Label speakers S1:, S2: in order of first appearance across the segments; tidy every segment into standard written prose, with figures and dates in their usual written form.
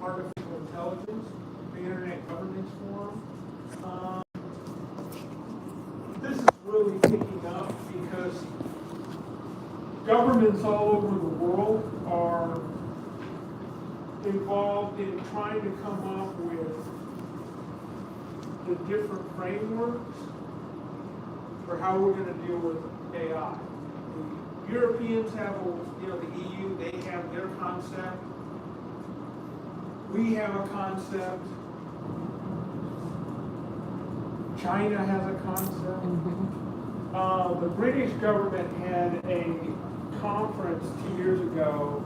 S1: artificial intelligence, the Internet Governance Forum. This is really picking up because governments all over the world are involved in trying to come up with the different frameworks for how we're going to deal with AI. The Europeans have, the EU, they have their concept. We have a concept. China has a concept. The British government had a conference 2 years ago,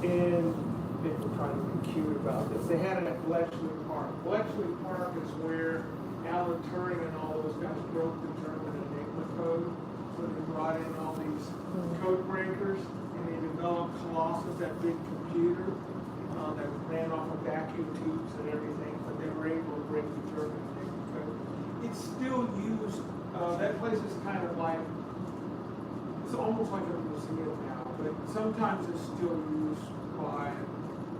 S1: and they were trying to be cute about this. They had it at Bletchley Park. Bletchley Park is where Alan Turing and all those guys broke the German Enigma code. So they brought in all these code breakers, and they developed Colossus, that big computer that ran off of vacuum tubes and everything, but they were able to break the German Enigma code. It's still used. That place is kind of like, it's almost like a museum now, but sometimes it's still used by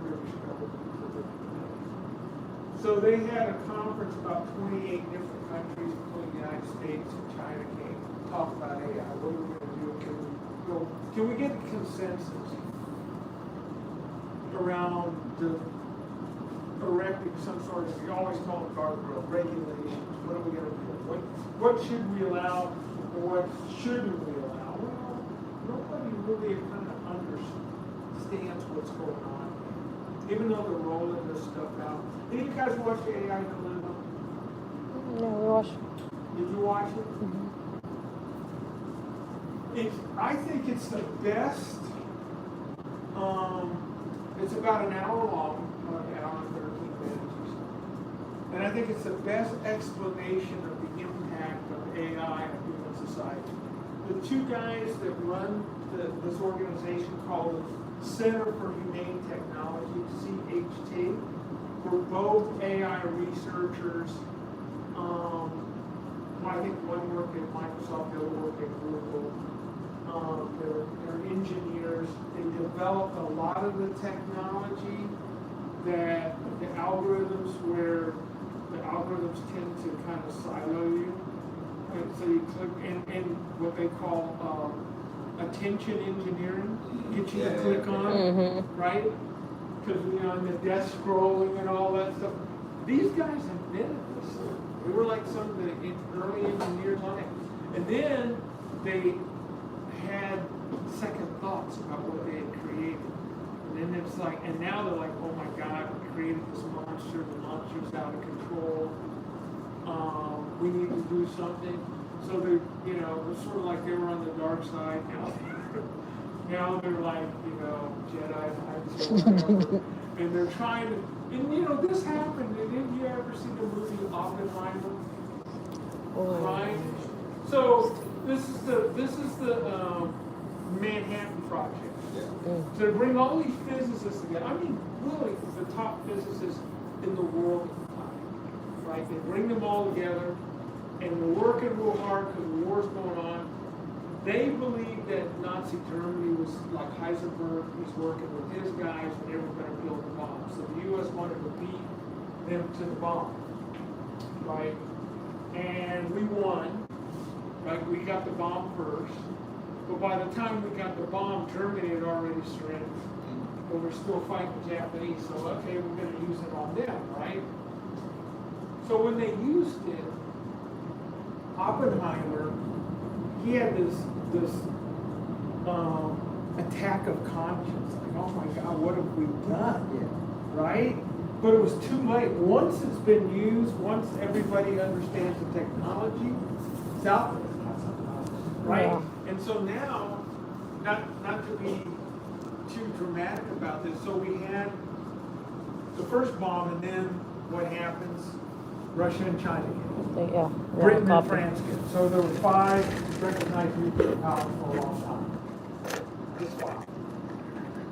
S1: British government for different things. So they had a conference, about 28 different countries, including the United States and China, came to talk about AI. What are we going to do? Can we get a consensus around erecting some sort of, you always call them guardrail, regulations? What are we going to do? What should we allow, or what shouldn't we allow? Well, nobody really kind of understands what's going on, even though they're rolling this stuff out. Did you guys watch the AI Dilemma?
S2: No, we watched.
S1: Did you watch it? I think it's the best. It's about an hour long, an hour and 13 minutes or so. And I think it's the best explanation of the impact of AI on human society. The two guys that run this organization called the Center for Humane Technology, CHT, were both AI researchers. I think one worked at Microsoft, the other worked at Google. They're engineers. They developed a lot of the technology that the algorithms tend to kind of silo you. And so you click, and what they call attention engineering, get you to click on, right? Because on the desk scrolling and all that stuff. These guys invented this stuff. They were like some of the early engineers on it. And then they had second thoughts about what they had created. And then it's like, and now they're like, oh my God, we created this monster, the monster's out of control. We need to do something. So they, it was sort of like they were on the dark side. Now they're like, Jedi Knights or whatever. And they're trying to, and this happened. Didn't you ever see the movie Oppenheimer? Right? So this is the Manhattan Project. To bring all these physicists together. I mean, really, the top physicists in the world at the time, right? They bring them all together, and they're working real hard because the war's going on. They believe that Nazi Germany was like Heisenberg. He's working with his guys, and they were going to build a bomb. So the U.S. wanted to beat them to the bomb, right? And we won. Right? We got the bomb first. But by the time we got the bomb, Germany had already surrendered. But we're still fighting the Japanese, so okay, we're going to use it on them, right? So when they used it, Oppenheimer, he had this attack of conscience. Like, oh my God, what have we done? Right? But it was too late. Once it's been used, once everybody understands the technology, it's out there. Right? Yeah. And so now, not to be too dramatic about this, so we had the first bomb, and then what happens? Russia and China get it.
S2: Yeah.
S1: Britain and France get it. So there were 5 recognized nuclear powers for a long time. Just 5.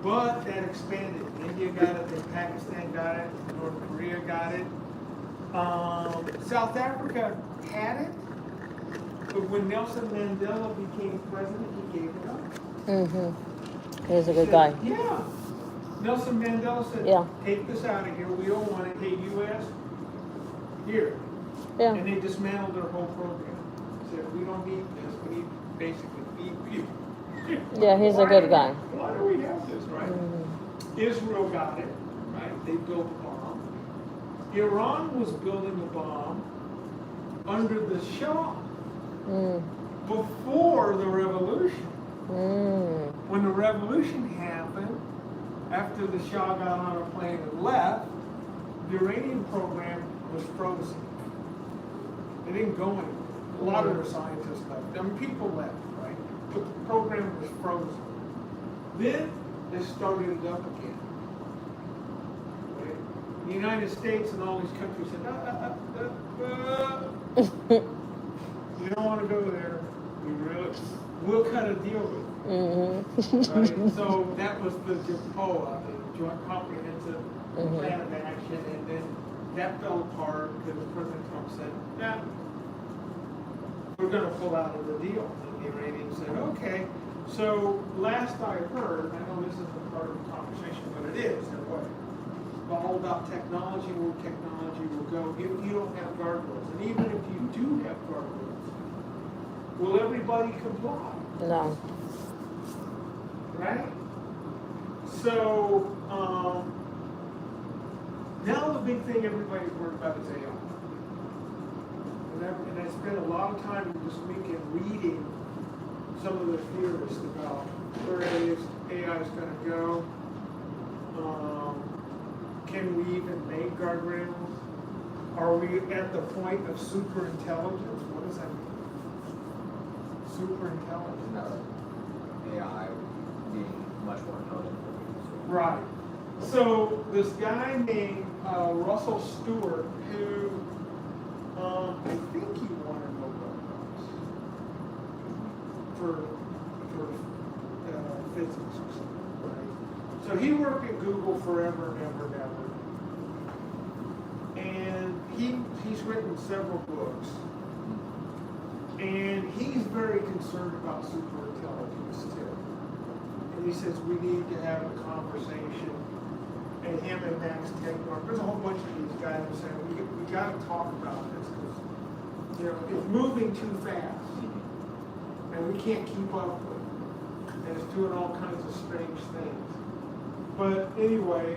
S1: But that expanded. India got it, then Pakistan got it, North Korea got it. South Africa had it. But when Nelson Mandela became president, he gave it up.
S2: He's a good guy.
S1: Yeah. Nelson Mandela said,
S2: Yeah.
S1: take this out of here, we don't want it, hey, US, here.
S2: Yeah.
S1: And they dismantled their whole program. Said, we don't need this, we need basically feed people.
S2: Yeah, he's a good guy.
S1: Why do we have this, right?
S2: Mm-hmm.
S1: Israel got it, right? They built a bomb. Iran was building a bomb under the Shah before the revolution. When the revolution happened, after the Shah got on a plane and left, the Iranian program was frozen. They didn't go anywhere. A lot of their scientists left. I mean, people left, right? But the program was frozen. Then they started it up again. Right? The United States and all these countries said, we don't want to go there. We'll cut a deal with it. Right? So that was the JPOA, the Joint Comprehensive Plan of Action, and then that fell apart because President Trump said, nah, we're going to pull out of the deal. And the Iranians said, okay. So last I heard, I know this isn't part of the conversation, but it is in a way. It's all about technology, where technology will go if you don't have guardrails. And even if you do have guardrails, will everybody comply?
S2: No.
S1: Right? So, now the big thing everybody's worried about is AI. And I spent a lot of time this weekend reading some of the theorists about where AI is going to go. Can we even make guardrails? Are we at the point of super intelligence? What does that mean? Super intelligence.
S3: No, AI being much more intelligent than we.
S1: Right. So this guy named Russell Stewart, who I think he won a Nobel Prize for physics or something, right? So he worked at Google forever and ever and ever. And he's written several books. And he's very concerned about super intelligence too. And he says we need to have a conversation. And him and Max Tegmark, there's a whole bunch of these guys who say we got to talk about this because it's moving too fast, and we can't keep up with it. And it's doing all kinds of strange things. But anyway,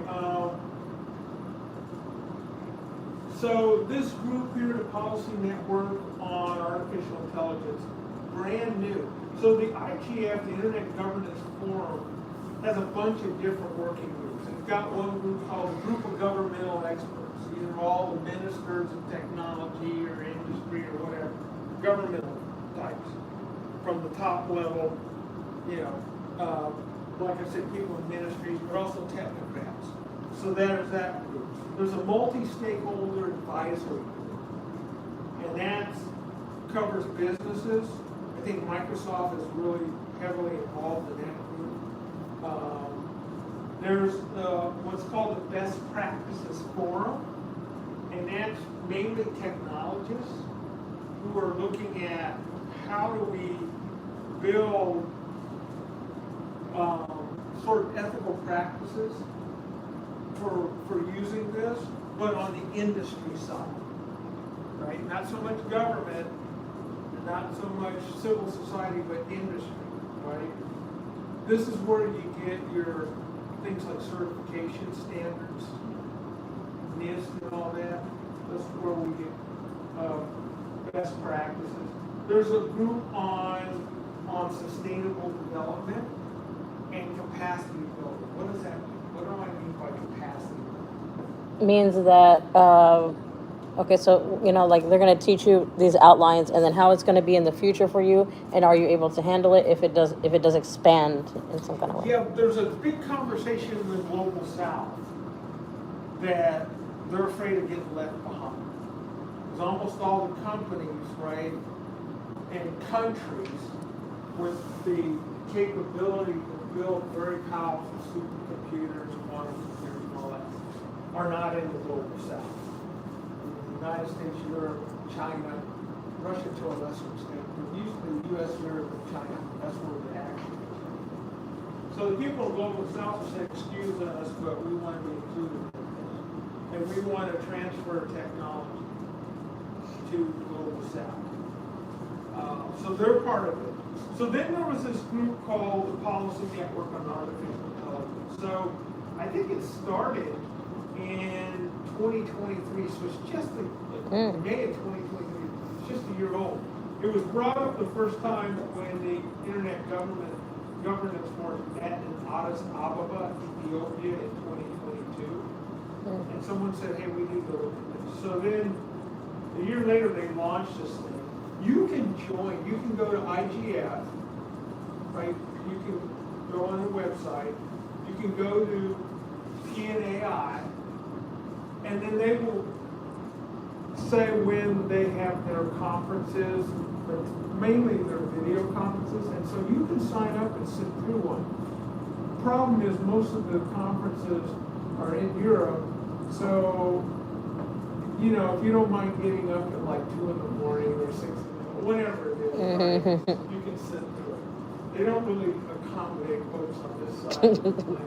S1: so this group here, the Policy Network on Artificial Intelligence, brand new. So the IGF, the Internet Governance Forum, has a bunch of different working groups. It's got one group called the Group of Governmental Experts. These are all the ministers of technology or industry or whatever, governmental types, from the top level, like I said, people in ministries, but also technocrats. So there's that group. There's a multi-stakeholder advisory group, and that covers businesses. I think Microsoft is really heavily involved in that group. There's what's called the Best Practices Forum, and that's mainly technologists who are looking at how do we build sort of ethical practices for using this, but on the industry side, right? Not so much government, not so much civil society, but industry, right? This is where you get your things like certification standards, NIST and all that. This is where we get best practices. There's a group on sustainable development and capacity building. What does that mean? What do I mean by capacity building?
S2: Means that okay, so like they're going to teach you these outlines, and then how it's going to be in the future for you, and are you able to handle it if it does expand in some kind of way?
S1: Yeah, there's a big conversation in the global south that they're afraid of getting left behind. Because almost all the companies, right, and countries with the capability to build very powerful supercomputers, quantum computers, and all that, are not in the global south. The United States, Europe, China, Russia to a lesser extent, but usually the U.S., Europe, and China, that's where the action is. So the people of Global South will say, excuse us, but we want to be included in this. And we want to transfer technology to Global South. So they're part of it. So then there was this group called the Policy Network on Artificial Intelligence. So I think it started in 2023, so it's just May of 2023. It's just a year old. It was brought up the first time when the Internet Governance Forum met in Addis Ababa, Ethiopia in 2022. And someone said, hey, we need to look at this. So then, a year later, they launched this thing. You can join, you can go to IGF, right? You can go on the website, you can go to PNAI, and then they will say when they have their conferences, but mainly their video conferences, and so you can sign up and sit through one. The problem is most of the conferences are in Europe, so you know, if you don't mind getting up at like 2 in the morning or 6, whatever it is, right, you can sit through it. They don't really accommodate folks on this side of the planet,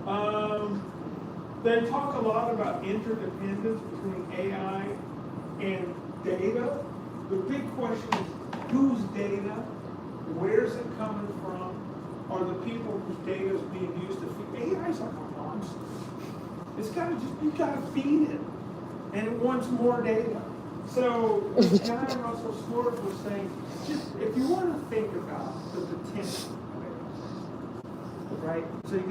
S1: right? They talk a lot about interdependence between AI and data. The big question is, whose data? Where's it coming from? Are the people whose data is being used to feed? AI is like a monster. It's gotta just, you gotta feed it. And it wants more data. So, John Russell Stewart was saying, just if you want to think about the potential of AI, right? So you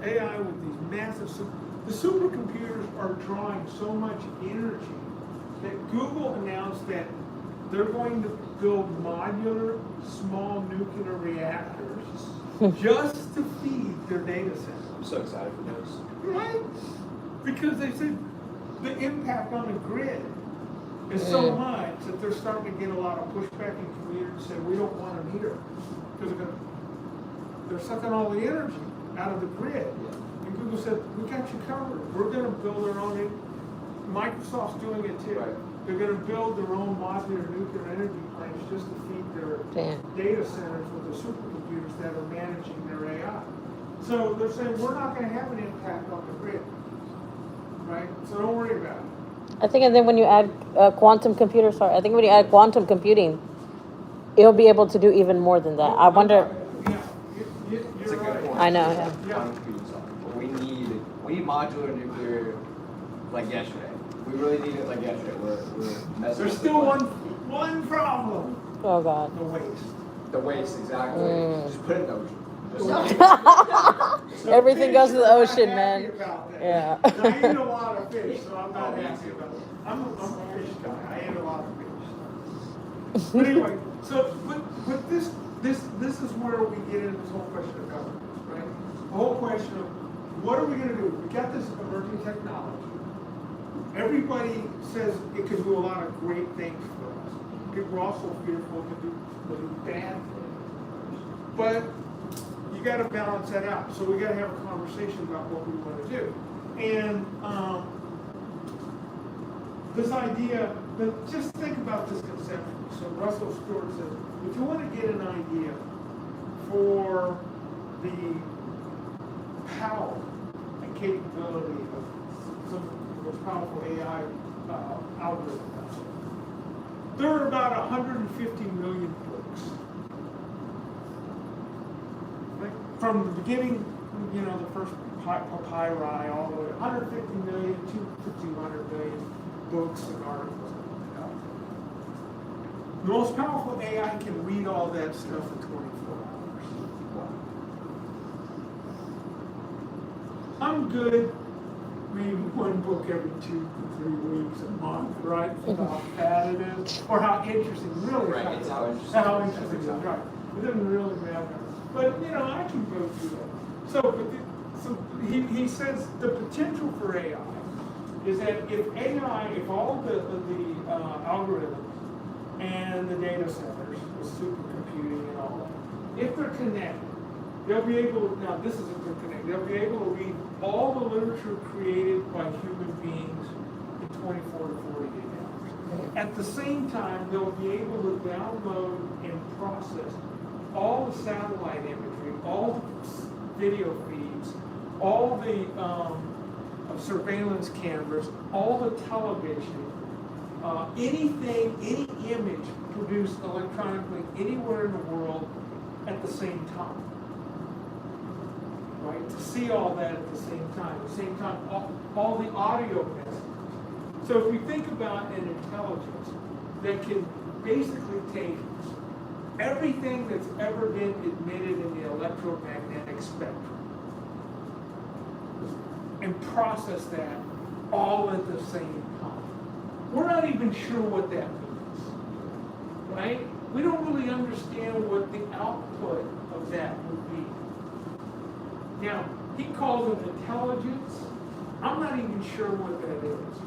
S1: get AI with these massive, the supercomputers are drawing so much energy that Google announced that they're going to build modular, small nuclear reactors just to feed their data centers.
S3: I'm so excited for this.
S1: Right? Because they said the impact on the grid is so much that they're starting to get a lot of pushback in communities saying we don't want a meter because they're sucking all the energy out of the grid. And Google said, we got you covered. We're going to build our own. Microsoft's doing it too.
S3: Right.
S1: They're going to build their own modular nuclear energy plants just to feed their data centers with the supercomputers that are managing their AI. So they're saying we're not going to have an impact on the grid. Right? So don't worry about it.
S2: I think, and then when you add quantum computing, it'll be able to do even more than that. I wonder.
S1: Yeah,
S3: It's a
S1: you're
S3: good
S1: right.
S3: point.
S2: I know, yeah.
S3: Quantum computing software. But we need modular nuclear like yesterday. We really need it like yesterday. We're messing
S1: There's
S3: with
S1: still
S3: the
S1: one problem.
S2: Oh God.
S1: The waste.
S3: The waste, exactly. Just put it in the ocean.
S1: So
S2: Everything
S1: fish
S2: goes to the
S1: are not
S2: ocean,
S1: happy
S2: man.
S1: about that.
S2: Yeah.
S1: I eat a lot of fish, so I'm not happy about it. I'm a fish guy. I eat a lot of fish. But anyway, so but this is where we get into this whole question of governance, right? The whole question of what are we going to do? We got this emerging technology. Everybody says it can do a lot of great things for us. People are also fearful to do bad things. But you got to balance that out. So we got to have a conversation about what we want to do. And this idea, just think about this conception. So Russell Stewart says, if you want to get an idea for the power and capability of some of the most powerful AI algorithms, there are about 150 million books. From the beginning, you know, the first papyri, all the way, 150 million to 200 million books and articles. The most powerful AI can read all that stuff in 24 hours. I'm good, maybe one book every 2 to 3 weeks, a month, right? How bad it is, or how interesting, really.
S3: Right, it's how interesting.
S1: How interesting it is, right? It doesn't really matter. But, you know, I can go through that. So he says the potential for AI is that if all the algorithms and the data centers, the supercomputing and all that, if they're connected, they'll be able to, now this is if they're connected, they'll be able to read all the literature created by human beings in 24 to 48 hours. At the same time, they'll be able to download and process all the satellite imagery all the video feeds, all the surveillance cameras, all the television, anything, any image produced electronically anywhere in the world at the same time. Right? To see all that at the same time, all the audio messages. So if we think about an intelligence that can basically take everything that's ever been emitted in the electromagnetic spectrum and process that all at the same time. We're not even sure what that means, right? We don't really understand what the output of that would be. Now, he calls it intelligence. I'm not even sure what that is.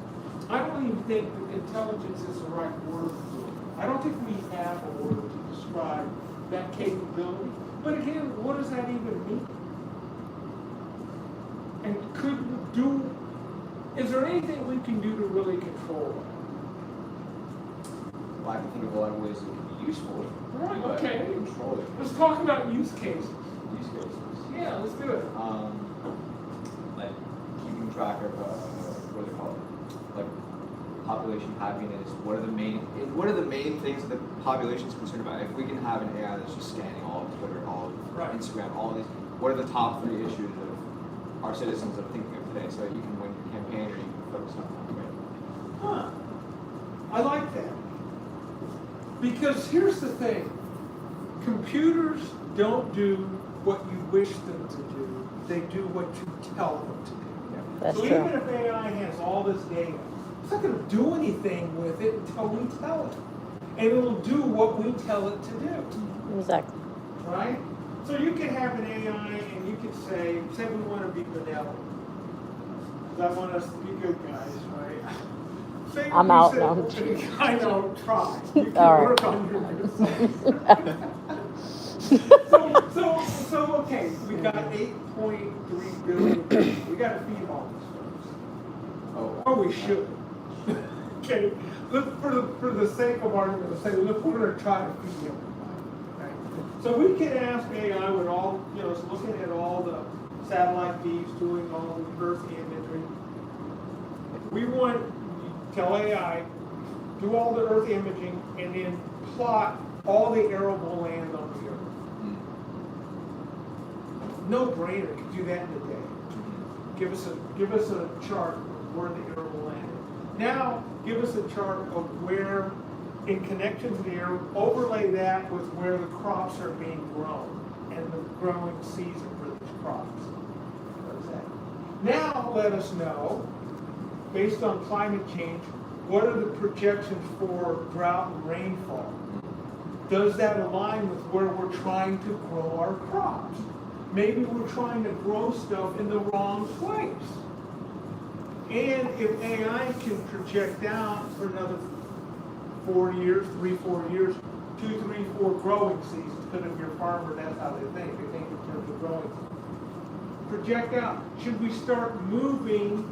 S1: I don't even think that intelligence is the right word for it. I don't think we have a word to describe that capability. But again, what does that even mean? And is there anything we can do to really control it?
S3: Well, I can think of a lot of ways it could be useful.
S1: Right,
S3: but
S1: okay.
S3: Control it.
S1: Let's talk about use cases.
S3: Use cases.
S1: Yeah, let's do it.
S3: Like keeping track of what do they call it? Like population happiness. What are the main things that the population is concerned about? If we can have an AI that's just scanning all of Twitter, all of Instagram, all of these, what are the top 3 issues of our citizens are thinking of today? So you can win your campaign or you can focus on one.
S1: Huh. I like that. Because here's the thing. Computers don't do what you wish them to do. They do what you tell them to do.
S2: That's
S1: so
S2: true.
S1: even if AI has all this data, it's not going to do anything with it until we tell it. And it'll do what we tell it to do.
S2: Exactly.
S1: Right? So you can have an AI and you can say we want to be benevolent. Because I want us to be good guys, right? Say
S2: I'm
S1: we
S2: out
S1: said,
S2: now.
S1: I know, try. You can
S2: All right.
S1: work on your So okay, we got 8.3 billion people. We got to feed all these folks. Or we should. Okay, look, for the sake of argument, let's say, look, we're going to try to feed everybody. Right? So we can ask AI with all, it's looking at all the satellite feeds, doing all the Earth imagery. We want, tell AI, do all the Earth imaging, and then plot all the arable land on the Earth. No brainer, you could do that in a day. Give us a chart of where the arable land is. Now, give us a chart of where, in connection to the air, overlay that with where the crops are being grown and the growing season for these crops. What's that? Now, let us know, based on climate change, what are the projections for drought and rainfall? Does that align with where we're trying to grow our crops? Maybe we're trying to grow stuff in the wrong place. And if AI can project out for another 4 years, 3-4 years, 2, 3, 4 growing seasons, because if you're a farmer, that's how they think. They think in terms of growing seasons. Project out. Should we start moving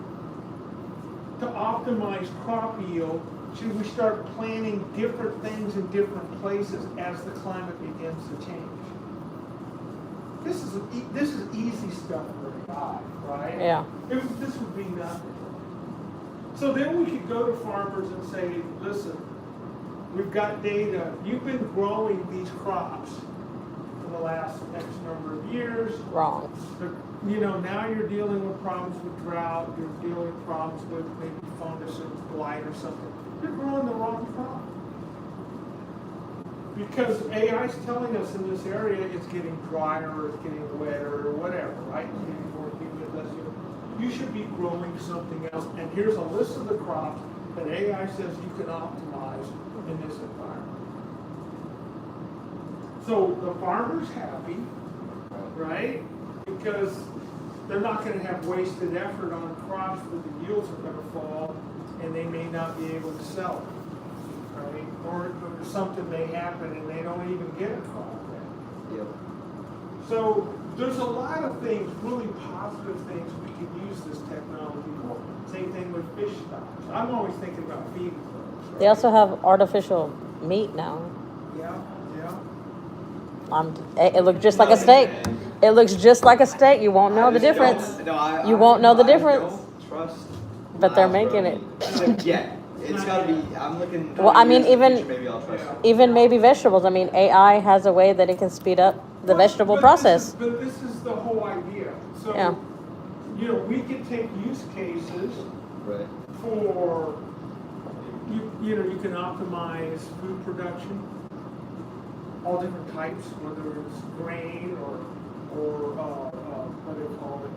S1: to optimize crop yield? Should we start planting different things in different places as the climate begins to change? This is easy stuff for a guy, right?
S2: Yeah.
S1: This would be nothing. So then we could go to farmers and say, listen, we've got data. You've been growing these crops for the last X number of years.
S2: Wrong.
S1: Now you're dealing with problems with drought. You're dealing with problems with maybe fungus and blight or something. You're growing the wrong crop. Because AI is telling us in this area it's getting drier or it's getting wetter or whatever, right? It's getting more humid, less humid. You should be growing something else. And here's a list of the crops that AI says you can optimize in this environment. So the farmer's happy, right? Because they're not going to have wasted effort on crops where the yields are going to fall and they may not be able to sell it. Right? Or something may happen and they don't even get a crop then.
S3: Yep.
S1: So there's a lot of things, really positive things we can use this technology for. Same thing with fish stocks. I'm always thinking about feeding those. Right?
S2: They also have artificial meat now.
S1: Yeah.
S2: It looked just like a steak. It looks just like a steak. You won't know the difference. You won't know the difference.
S3: I don't trust.
S2: But they're
S3: eyes, bro.
S2: making it.
S3: Yeah, it's gotta be. I'm looking.
S2: Well, I mean,
S3: years in the
S2: even-
S3: future, maybe I'll trust it.
S2: Even maybe vegetables. I mean, AI has a way that it can speed up the vegetable process.
S1: But this is the whole idea. So,
S2: Yeah.
S1: you know, we could take use cases
S3: Right.
S1: for, you know, you can optimize food production, all different types, whether it's grain or what do they call it,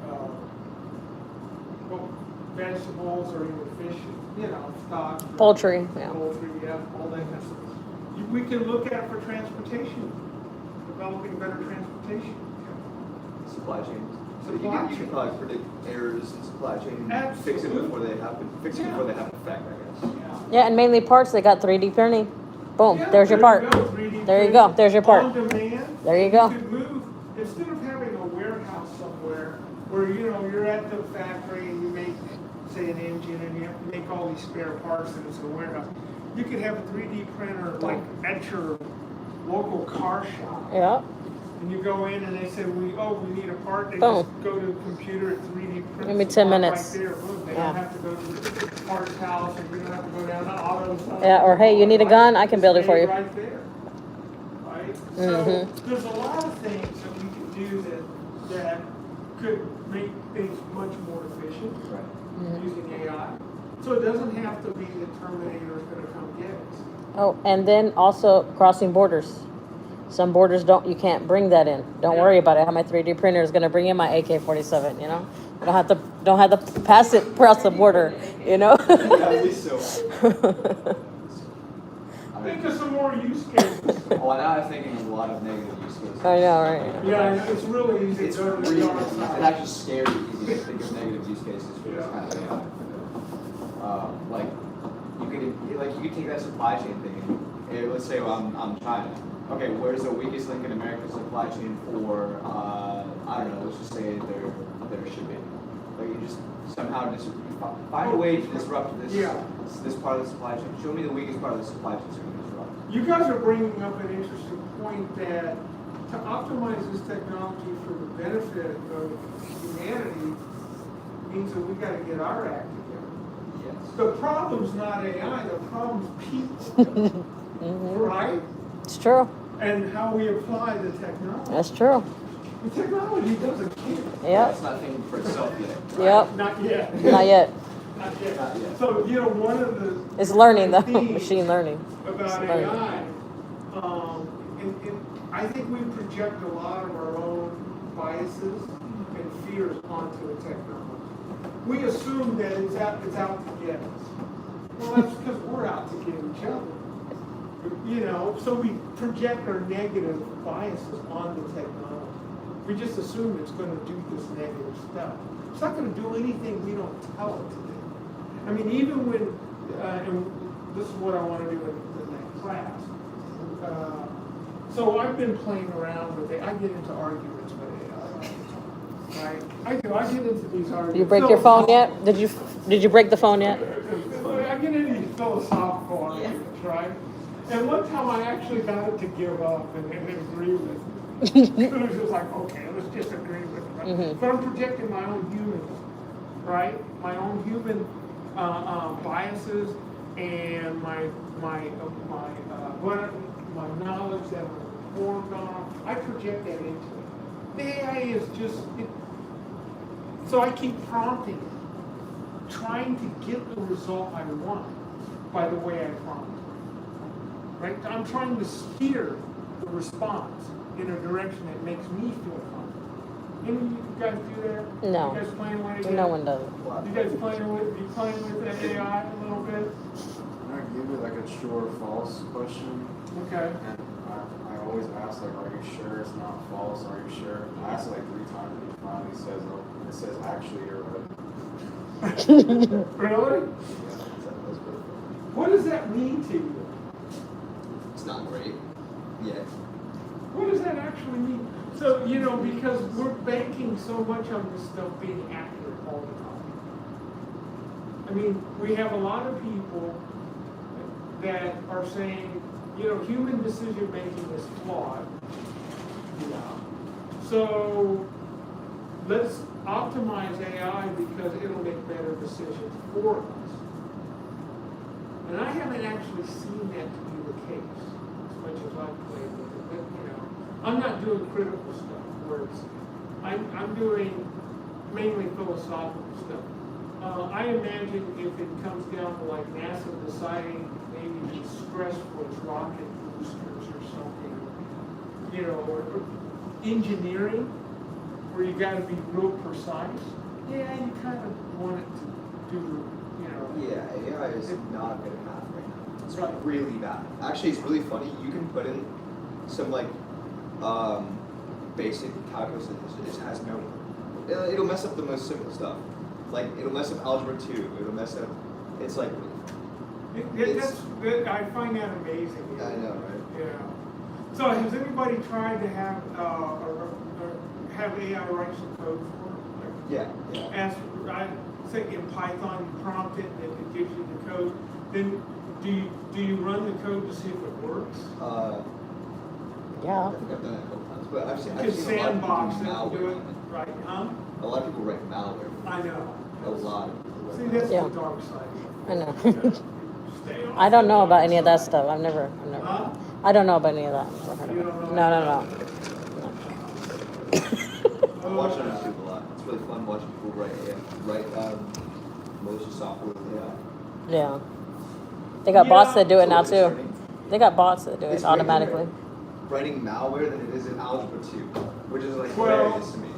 S1: well, vegetables or even fish, you know, stock.
S2: Poultry, yeah.
S1: Poultry, yeah, all that kind of stuff. We can look at it for transportation, developing better transportation.
S3: Supply chains. So
S1: Supply
S3: you can probably predict errors in supply chain and fix it before they happen. Fix it before they have an effect, I guess.
S2: Yeah, and mainly parts. They got 3D printing. Boom.
S1: Yeah,
S2: There's your
S1: there
S2: part.
S1: you go, 3D
S2: There you
S1: printing,
S2: go. There's your part.
S1: On demand.
S2: There you go.
S1: You could move, instead of having a warehouse somewhere where, you know, you're at the factory and you make, say, an engine and you have to make all these spare parts and it's a warehouse. You could have a 3D printer like at your local car shop.
S2: Yeah.
S1: And you go in and they say, we need a part. They
S2: Boom.
S1: just go to the computer at 3D print.
S2: Give me
S1: the
S2: 10
S1: part
S2: minutes.
S1: Right there. Boom. They
S2: Yeah.
S1: don't have to go to the parts house and you don't have to go down to auto.
S2: Yeah, or, hey, you need a gun? I can build it for you.
S1: Right there. Right? So
S2: Mhm.
S1: there's a lot of things that we could do that could make things much more efficient
S3: Right.
S1: using AI. So it doesn't have to be the Terminator is gonna come get us.
S2: Oh, and then also crossing borders. Some borders you can't bring that in. Don't worry about it. I have my 3D printer is gonna bring in my AK-47. You know, I don't have to pass it across the border. You know.
S3: Yeah, at least so.
S1: Think of some more use cases.
S3: Well, now I'm thinking of a lot of negative use cases.
S2: I know, right?
S1: Yeah, I know, it's really easy
S3: It's
S1: to go to
S3: really,
S1: the dark
S3: it's
S1: side.
S3: actually scary easy to think of negative use cases for this kind of AI. Like, you could take that supply chain thing and, let's say I'm China. Okay, where's the weakest link in America's supply chain for, I don't know, let's just say their shipping. Like, you just somehow find a way to disrupt this part of the supply chain. Show me the weakest part of the supply chain so we can disrupt.
S1: You guys are bringing up an interesting point that to optimize this technology for the benefit of humanity means that we gotta get our act together.
S3: Yes.
S1: The problem's not AI, the problem's people, right?
S2: It's true.
S1: And how we apply the technology.
S2: That's true.
S1: The technology doesn't care.
S2: Yep.
S3: It's not thinking for itself yet.
S2: Yep.
S1: Not yet.
S2: Not yet.
S1: Not yet.
S3: Not yet.
S1: So, you know, one of the.
S2: It's learning though.
S1: themes
S2: Machine learning.
S1: About
S2: It's learning.
S1: AI, and I think we project a lot of our own biases and fears onto the technology. We assume that it's out to get us. Well, that's because we're out to get each other. You know, so we project our negative biases on the technology. We just assume it's going to do this negative stuff. It's not going to do anything we don't tell it to do. I mean, even when, and this is what I want to do in that class. So I've been playing around with it. I get into arguments with AI, right? I get into these arguments.
S2: You break your phone yet? Did you break the phone yet?
S1: I get into these philosophical arguments, right? And one time I actually got it to give up and agree with me. It was just like, okay, let's just agree with it. Right?
S2: Mhm.
S1: But I'm projecting my own humanness, right? My own human biases and my knowledge that I'm informed on. I project that into it. The AI is just, so I keep prompting it, trying to get the result I want by the way I prompt. Right? I'm trying to steer the response in a direction that makes me feel comfortable. Any of you guys do that?
S2: No.
S1: You guys playing with it?
S2: No one does.
S1: You guys playing with that AI a little bit?
S4: I give it like a true or false question,
S1: Okay.
S4: and I always ask like, are you sure it's not false? Are you sure? I asked it like 3 times, and it finally says, oh, it says actually you're right.
S1: Really?
S3: Yeah, that was good.
S1: What does that mean to you?
S3: It's not great yet.
S1: What does that actually mean? So, you know, because we're banking so much on this stuff being accurate all the time. I mean, we have a lot of people that are saying, you know, human decision making is flawed. Yeah. So let's optimize AI because it'll make better decisions for us. And I haven't actually seen that to be the case, as much as I've played with it. But, you know, I'm not doing critical stuff where it's, I'm doing mainly philosophical stuff. I imagine if it comes down to like NASA deciding maybe to stress for its rocket boosters or something, you know, or engineering, where you gotta be real precise, yeah, you kind of want it to do, you know.
S3: Yeah, AI is not good at math right now. It's
S1: Right.
S3: really bad. Actually, it's really funny. You can put in some like basic calculus and it just has no. It'll mess up the most simple stuff. Like it'll mess up algebra 2. It'll mess up. It's like.
S1: I find that amazing.
S3: I know, right?
S1: Yeah. So has anybody tried to have have AI write some code for it? Like,
S3: Yeah.
S1: I think in Python you prompt it and it gives you the code. Then do you run the code to see if it works?
S2: Yeah.
S3: I think I've done it a couple times, but I've seen
S1: Because
S3: a lot of people
S1: Sandbox
S3: do
S1: doesn't do
S3: malware.
S1: it, right? Huh?
S3: A lot of people write malware.
S1: I know.
S3: A lot of people write
S1: See,
S3: malware.
S1: that's
S2: Yeah.
S1: the dark side.
S2: I know.
S1: Stay off
S2: I don't
S1: the
S2: know about
S1: dark
S2: any of that
S1: side.
S2: stuff. I've never.
S1: Huh?
S2: I don't know about any of that. Never heard of
S1: You
S2: it.
S1: don't know
S2: No,
S1: about
S2: no, no.
S3: I watch it on YouTube a lot. It's really fun watching people write malicious software with AI.
S2: Yeah. They got bots that do it now
S3: It's a little
S2: too.
S3: concerning.
S2: They got bots that do
S3: It's
S2: it
S3: way
S2: automatically.
S3: better writing malware than it is in algebra 2, which is like
S1: Well,
S3: hilarious to me.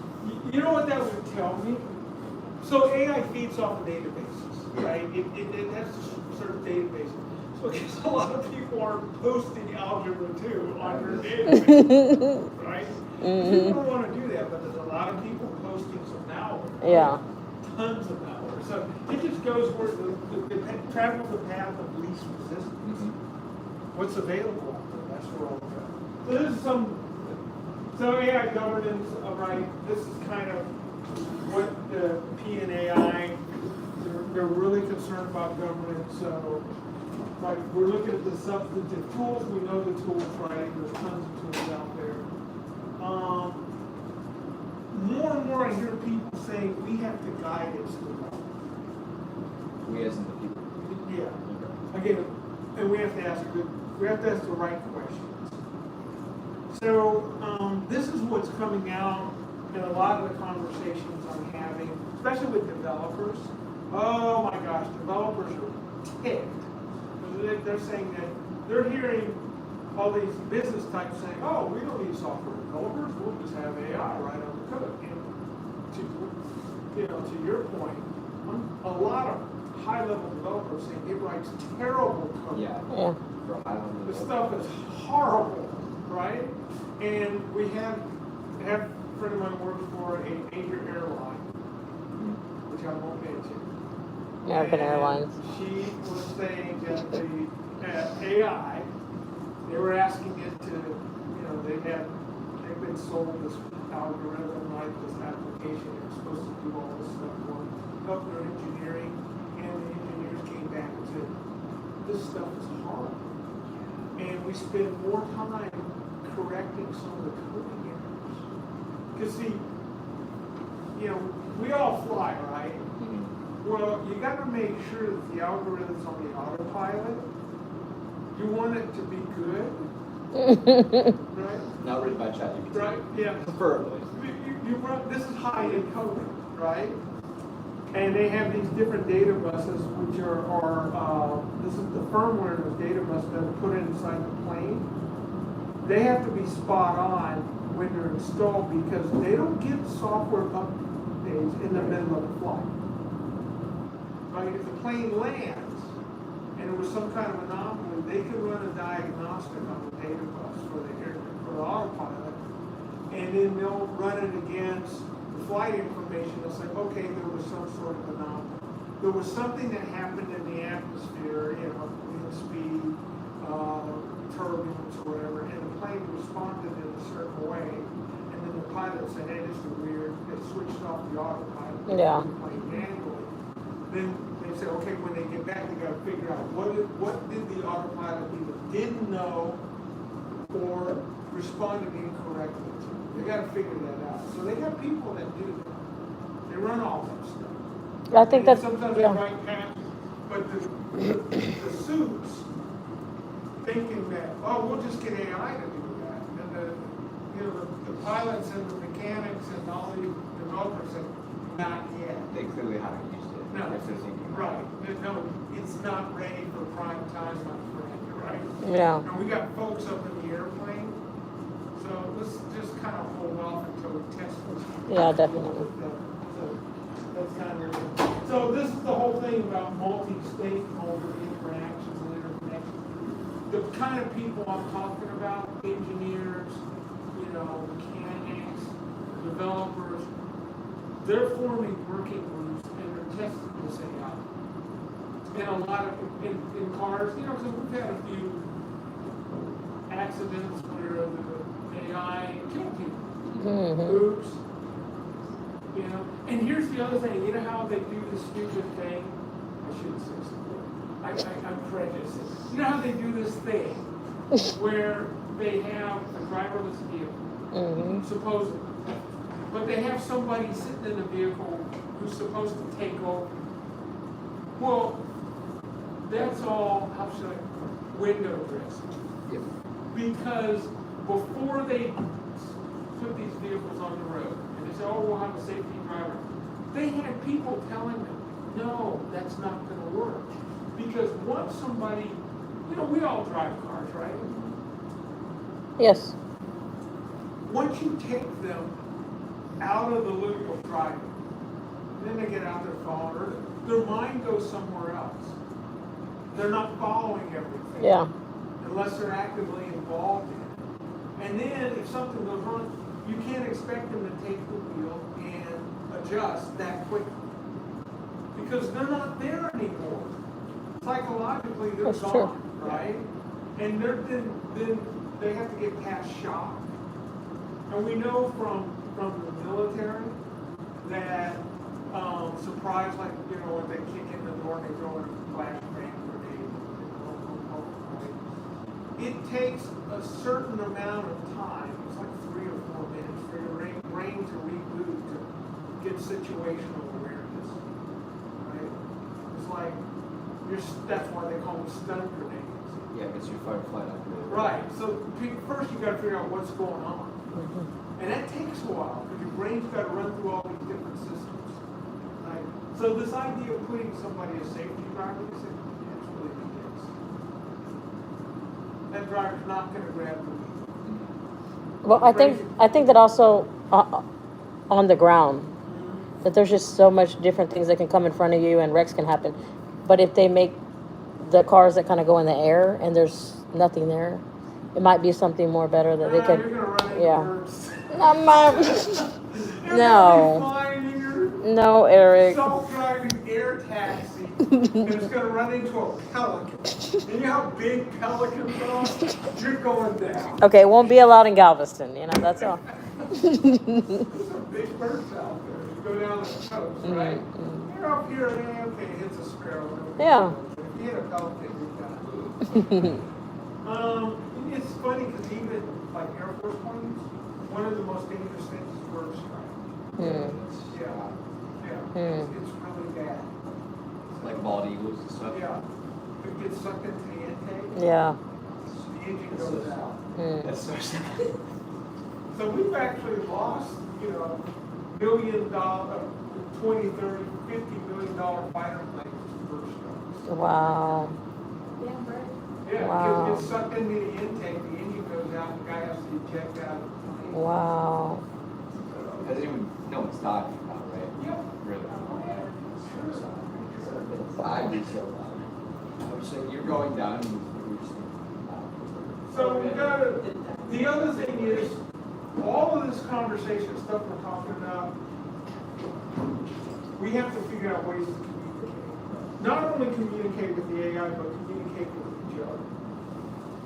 S1: You know what that would tell me? So AI feeds off of databases, right? It has certain databases. So because a lot of people are posting algebra 2 on your database, right? People don't want to do that, but there's a lot of people posting some malware.
S2: Yeah.
S1: Tons of malware. So it just goes where the travel the path of least resistance. What's available out there? That's where all the. So this is so AI governance, right? This is kind of what the PNAI, they're really concerned about governance. So, like, we're looking at the substantive tools. We know the tools, right? There's tons of tools out there. More and more I hear people saying we have to guide its development.
S3: We as in the people.
S1: Yeah. Again, and we have to ask the right questions. So this is what's coming out in a lot of the conversations I'm having, especially with developers. Oh my gosh, developers are ticked. They're saying that they're hearing all these business types saying, "Oh, we don't need software developers. We'll just have AI write on the code." And to your point, a lot of high-level developers saying it writes terrible code.
S3: Yeah.
S2: Yeah.
S3: For high level
S1: The
S3: development.
S1: stuff is horrible, right? And we have a friend of mine works for a major airline, which I won't mention.
S2: American
S1: And
S2: Airlines.
S1: She was saying that the AI, they were asking it to, they've been sold this algorithm, like this application, it's supposed to do all this stuff for them, help their engineering, and the engineers came back and said, this stuff is horrible. And we spend more time correcting some of the coding errors. Because see, we all fly, right? Well, you got to make sure that the algorithm's on the autopilot. You want it to be good, right?
S3: Not written by ChatGPT.
S1: Right? Yeah.
S3: Preferably.
S1: You run, this is high-end coding, right? And they have these different data buses, which are this is the firmware of those data buses that are put inside the plane. They have to be spot on when they're installed because they don't give software updates in the middle of the flight. Right? If the plane lands and there was some kind of anomaly, they could run a diagnostic on the data bus for the autopilot, and then they'll run it against the flight information. They'll say, okay, there was some sort of anomaly. There was something that happened in the atmosphere, wind speed, turbulence, or whatever, and the plane responded in a certain way. And then the pilot said, hey, this is weird. They switched off the autopilot.
S2: Yeah.
S1: The plane manually. Then they say, okay, when they get back, they got to figure out what did the autopilot either didn't know or responded incorrectly to. They gotta figure that out. So they got people that do that. They run all that stuff.
S2: I think
S1: And
S2: that's,
S1: sometimes they
S2: yeah.
S1: write patents, but the suits thinking that, oh, we'll just get AI to do that. And the pilots and the mechanics and all the developers said, not yet.
S3: They clearly haven't used it.
S1: No,
S3: If they're thinking.
S1: right. No, it's not ready for prime time, my friend, right?
S2: Yeah.
S1: And we got folks up in the airplane, so let's just kind of hold off until we test this.
S2: Yeah, definitely.
S1: So that's kind of, so this is the whole thing about multi-stakeholder interactions and interconnections. The kind of people I'm talking about, engineers, mechanics, developers, they're forming working groups and they're testing this out. And a lot of, in cars, because we've had a few accidents where the AI killed people.
S2: Mm-hmm.
S1: Oops. And here's the other thing, how they do this stupid thing? I shouldn't say stupid. I'm prejudiced. How they do this thing where they have a driverless vehicle, supposedly, but they have somebody sitting in the vehicle who's supposed to take over. Well, that's all, how should I, window dressing.
S3: Yep.
S1: Because before they put these vehicles on the road, and they say, oh, we'll have a safety driver, they had people telling them, no, that's not going to work. Because once somebody, we all drive cars, right?
S2: Yes.
S1: Once you take them out of the loop of driving, then they get out their phone, or their mind goes somewhere else. They're not following everything.
S2: Yeah.
S1: Unless they're actively involved in it. And then if something goes wrong, you can't expect them to take the wheel and adjust that quickly. Because they're not there anymore. Psychologically, they're
S2: That's
S1: gone,
S2: true.
S1: right? And then they have to get past shock. And we know from the military that surprise, like, when they kick in the door and they throw in a flashbang grenade, right? It takes a certain amount of time, it's like 3 or 4 minutes, for your brain to reboot, to get situational awareness, right? It's like, that's why they call them stun grenades.
S3: Yeah, it's your fight or flight activity.
S1: Right, so first you gotta figure out what's going on. And that takes a while, because your brain's gotta run through all these different systems. Right? So this idea of putting somebody as safety driver, it's really ridiculous. That driver's not gonna grab the wheel.
S2: Well, I think that also on the ground, that there's just so much different things that can come in front of you and wrecks can happen. But if they make the cars that kind of go in the air and there's nothing there, it might be something more better that they
S1: You're
S2: could.
S1: gonna run into
S2: Yeah.
S1: birds. You're
S2: No.
S1: gonna be flying in your
S2: No, Eric.
S1: self-driving air taxi, and it's gonna run into a pelican. And you know how big pelicans are? You're going down.
S2: Okay, it won't be allowed in Galveston. That's all.
S1: There's some big birds out there. You go down the coast, right? You're up here, and okay, it hits a sparrow.
S2: Yeah.
S1: If you hit a pelican, you're done. It's funny because even like Air Force planes, one of the most dangerous things is bird strike. Yeah. It's really bad.
S3: Like bald eagles and stuff.
S1: Yeah. If it gets sucked into the intake,
S2: Yeah.
S1: the engine goes out.
S3: That's so sad.
S1: So we've actually lost, $1 billion, 20, 30, $50 million fighter planes to bird strikes.
S2: Wow.
S1: Yeah,
S2: Wow.
S1: because it gets sucked into the intake, the engine goes out, the guy has to eject out of the plane.
S2: Wow.
S3: Hasn't even, no one's died from that, right?
S1: Yep.
S3: Really?
S1: Sure.
S3: I'd be so loud. I would say you're going down and you're just.
S1: So we gotta, the other thing is, all of this conversation stuff we're talking about, we have to figure out ways to communicate. Not only communicate with the AI, but communicate with each other.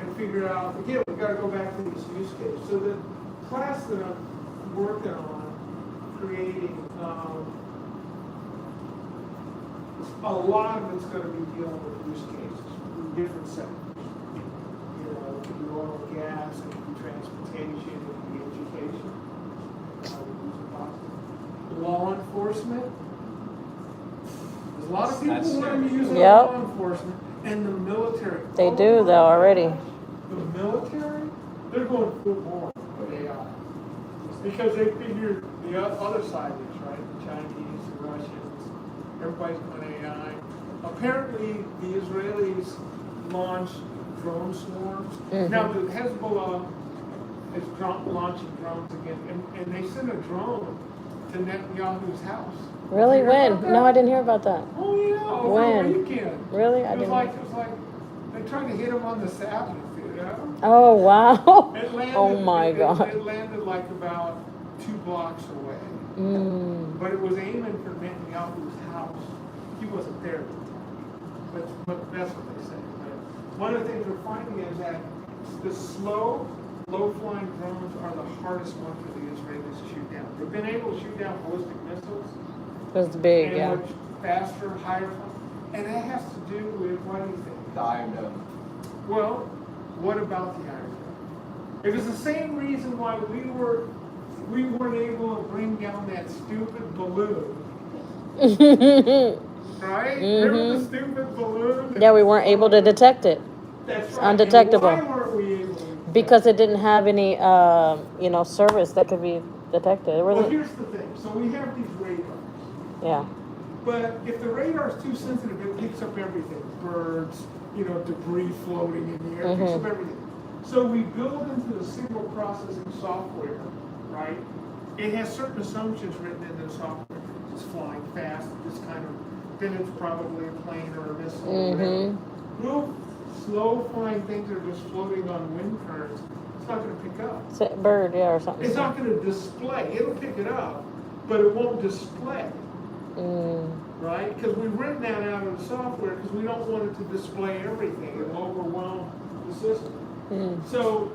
S1: And figure out, again, we gotta go back to these use cases. So the class that I'm working on, creating, a lot of it's gonna be dealing with use cases in different sectors. It could be oil and gas, it could be transportation, it could be education. enforcement. There's a lot of people
S3: That's
S1: who want to
S3: scary.
S1: use it in
S2: Yep.
S1: law enforcement and the military.
S2: They
S1: Oh
S2: do
S1: my
S2: though already.
S1: gosh. The military, they're going full bore with AI. Because they figure the other side is, right? The Chinese, the Russians, everybody's going AI. Apparently, the Israelis launched drone swarms. Now, the Hezbollah is launching drones again, and they sent a drone to Netanyahu's house.
S2: Really?
S1: Did you hear
S2: When?
S1: about that?
S2: No, I didn't hear about that.
S1: Oh yeah, over
S2: When?
S1: the weekend.
S2: Really? I
S1: It was
S2: didn't.
S1: like they tried to hit him on the Sabbath, you know?
S2: Oh wow.
S1: It landed,
S2: Oh my
S1: it
S2: God.
S1: landed like about 2 blocks away. But it was aiming for Netanyahu's house. He wasn't there. But that's what they say. But one of the things we're finding is that the slow, low-flying drones are the hardest one for the Israelis to shoot down. They've been able to shoot down ballistic missiles.
S2: It was big,
S1: And
S2: yeah.
S1: much faster, higher, and that has to do with, what do you think?
S3: The Iron Dome.
S1: Well, what about the Iron Dome? It was the same reason why we weren't able to bring down that stupid balloon, right? Remember the stupid balloon?
S2: Yeah, we weren't able to detect it
S1: That's right.
S2: undetectable.
S1: And why weren't we able to?
S2: because it didn't have any, service that could be detected. It
S1: Well,
S2: really,
S1: here's the thing. So we have these radars.
S2: yeah.
S1: But if the radar is too sensitive, it picks up everything. Birds, debris floating in the air, it picks up everything. So we build into the signal processing software, right? It has certain assumptions written in the software. It's flying fast, then it's probably a plane or a missile or whatever. Real slow flying things that are just floating on wind currents, it's not going to pick up.
S2: It's a bird, yeah, or something.
S1: It's not going to display. It'll pick it up, but it won't display. Right? Because we've written that out of the software because we don't want it to display everything and overwhelm the system. So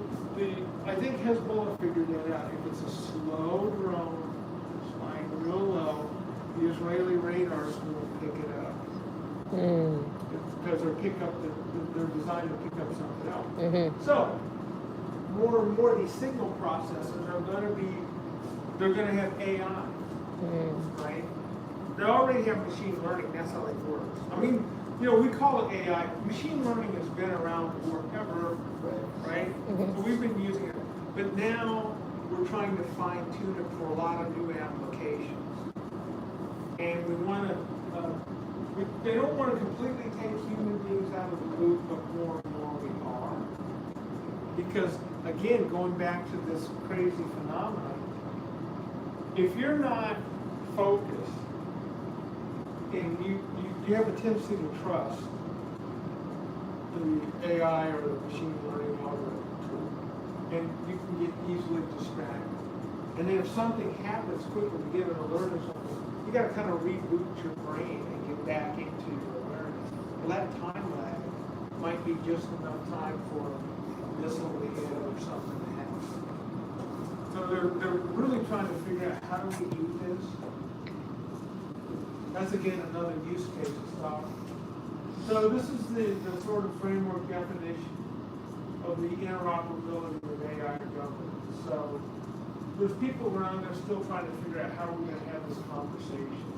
S1: I think Hezbollah figured that out. If it's a slow drone flying real low, the Israeli radars will pick it up. Because they're designed to pick up something else. So more and more these signal processors are going to have AI, right? They already have machine learning. That's how it works. I mean, we call it AI. Machine learning has been around forever, right? So we've been using it. But now we're trying to fine tune it for a lot of new applications. And we want to, they don't want to completely take human beings out of the loop, but more and more we are. Because, again, going back to this crazy phenomenon, if you're not focused, and you have a tendency to trust the AI or the machine learning algorithm tool, and you can get easily distracted. And then if something happens quickly, you get an alert or something, you got to kind of reboot your brain and get back into your awareness. Well, that time lag might be just enough time for a missile to hit or something to happen. So they're really trying to figure out how do we do this. That's again another use case of stuff. So this is the sort of framework definition of the interoperability with AI and government. So there's people around there still trying to figure out how we're going to have this conversation.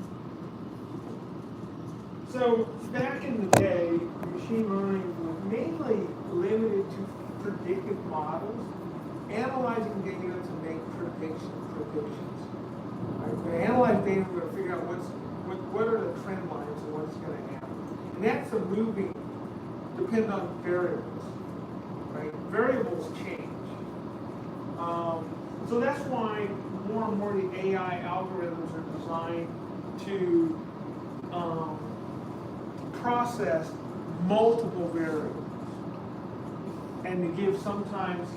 S1: So back in the day, machine learning was mainly limited to predictive models, analyzing data to make predictions. Right? We analyze data, we're going to figure out what are the trend lines and what's going to happen. And that's a moving, depend on variables, right? Variables change. So that's why more and more the AI algorithms are designed to process multiple variables and to give sometimes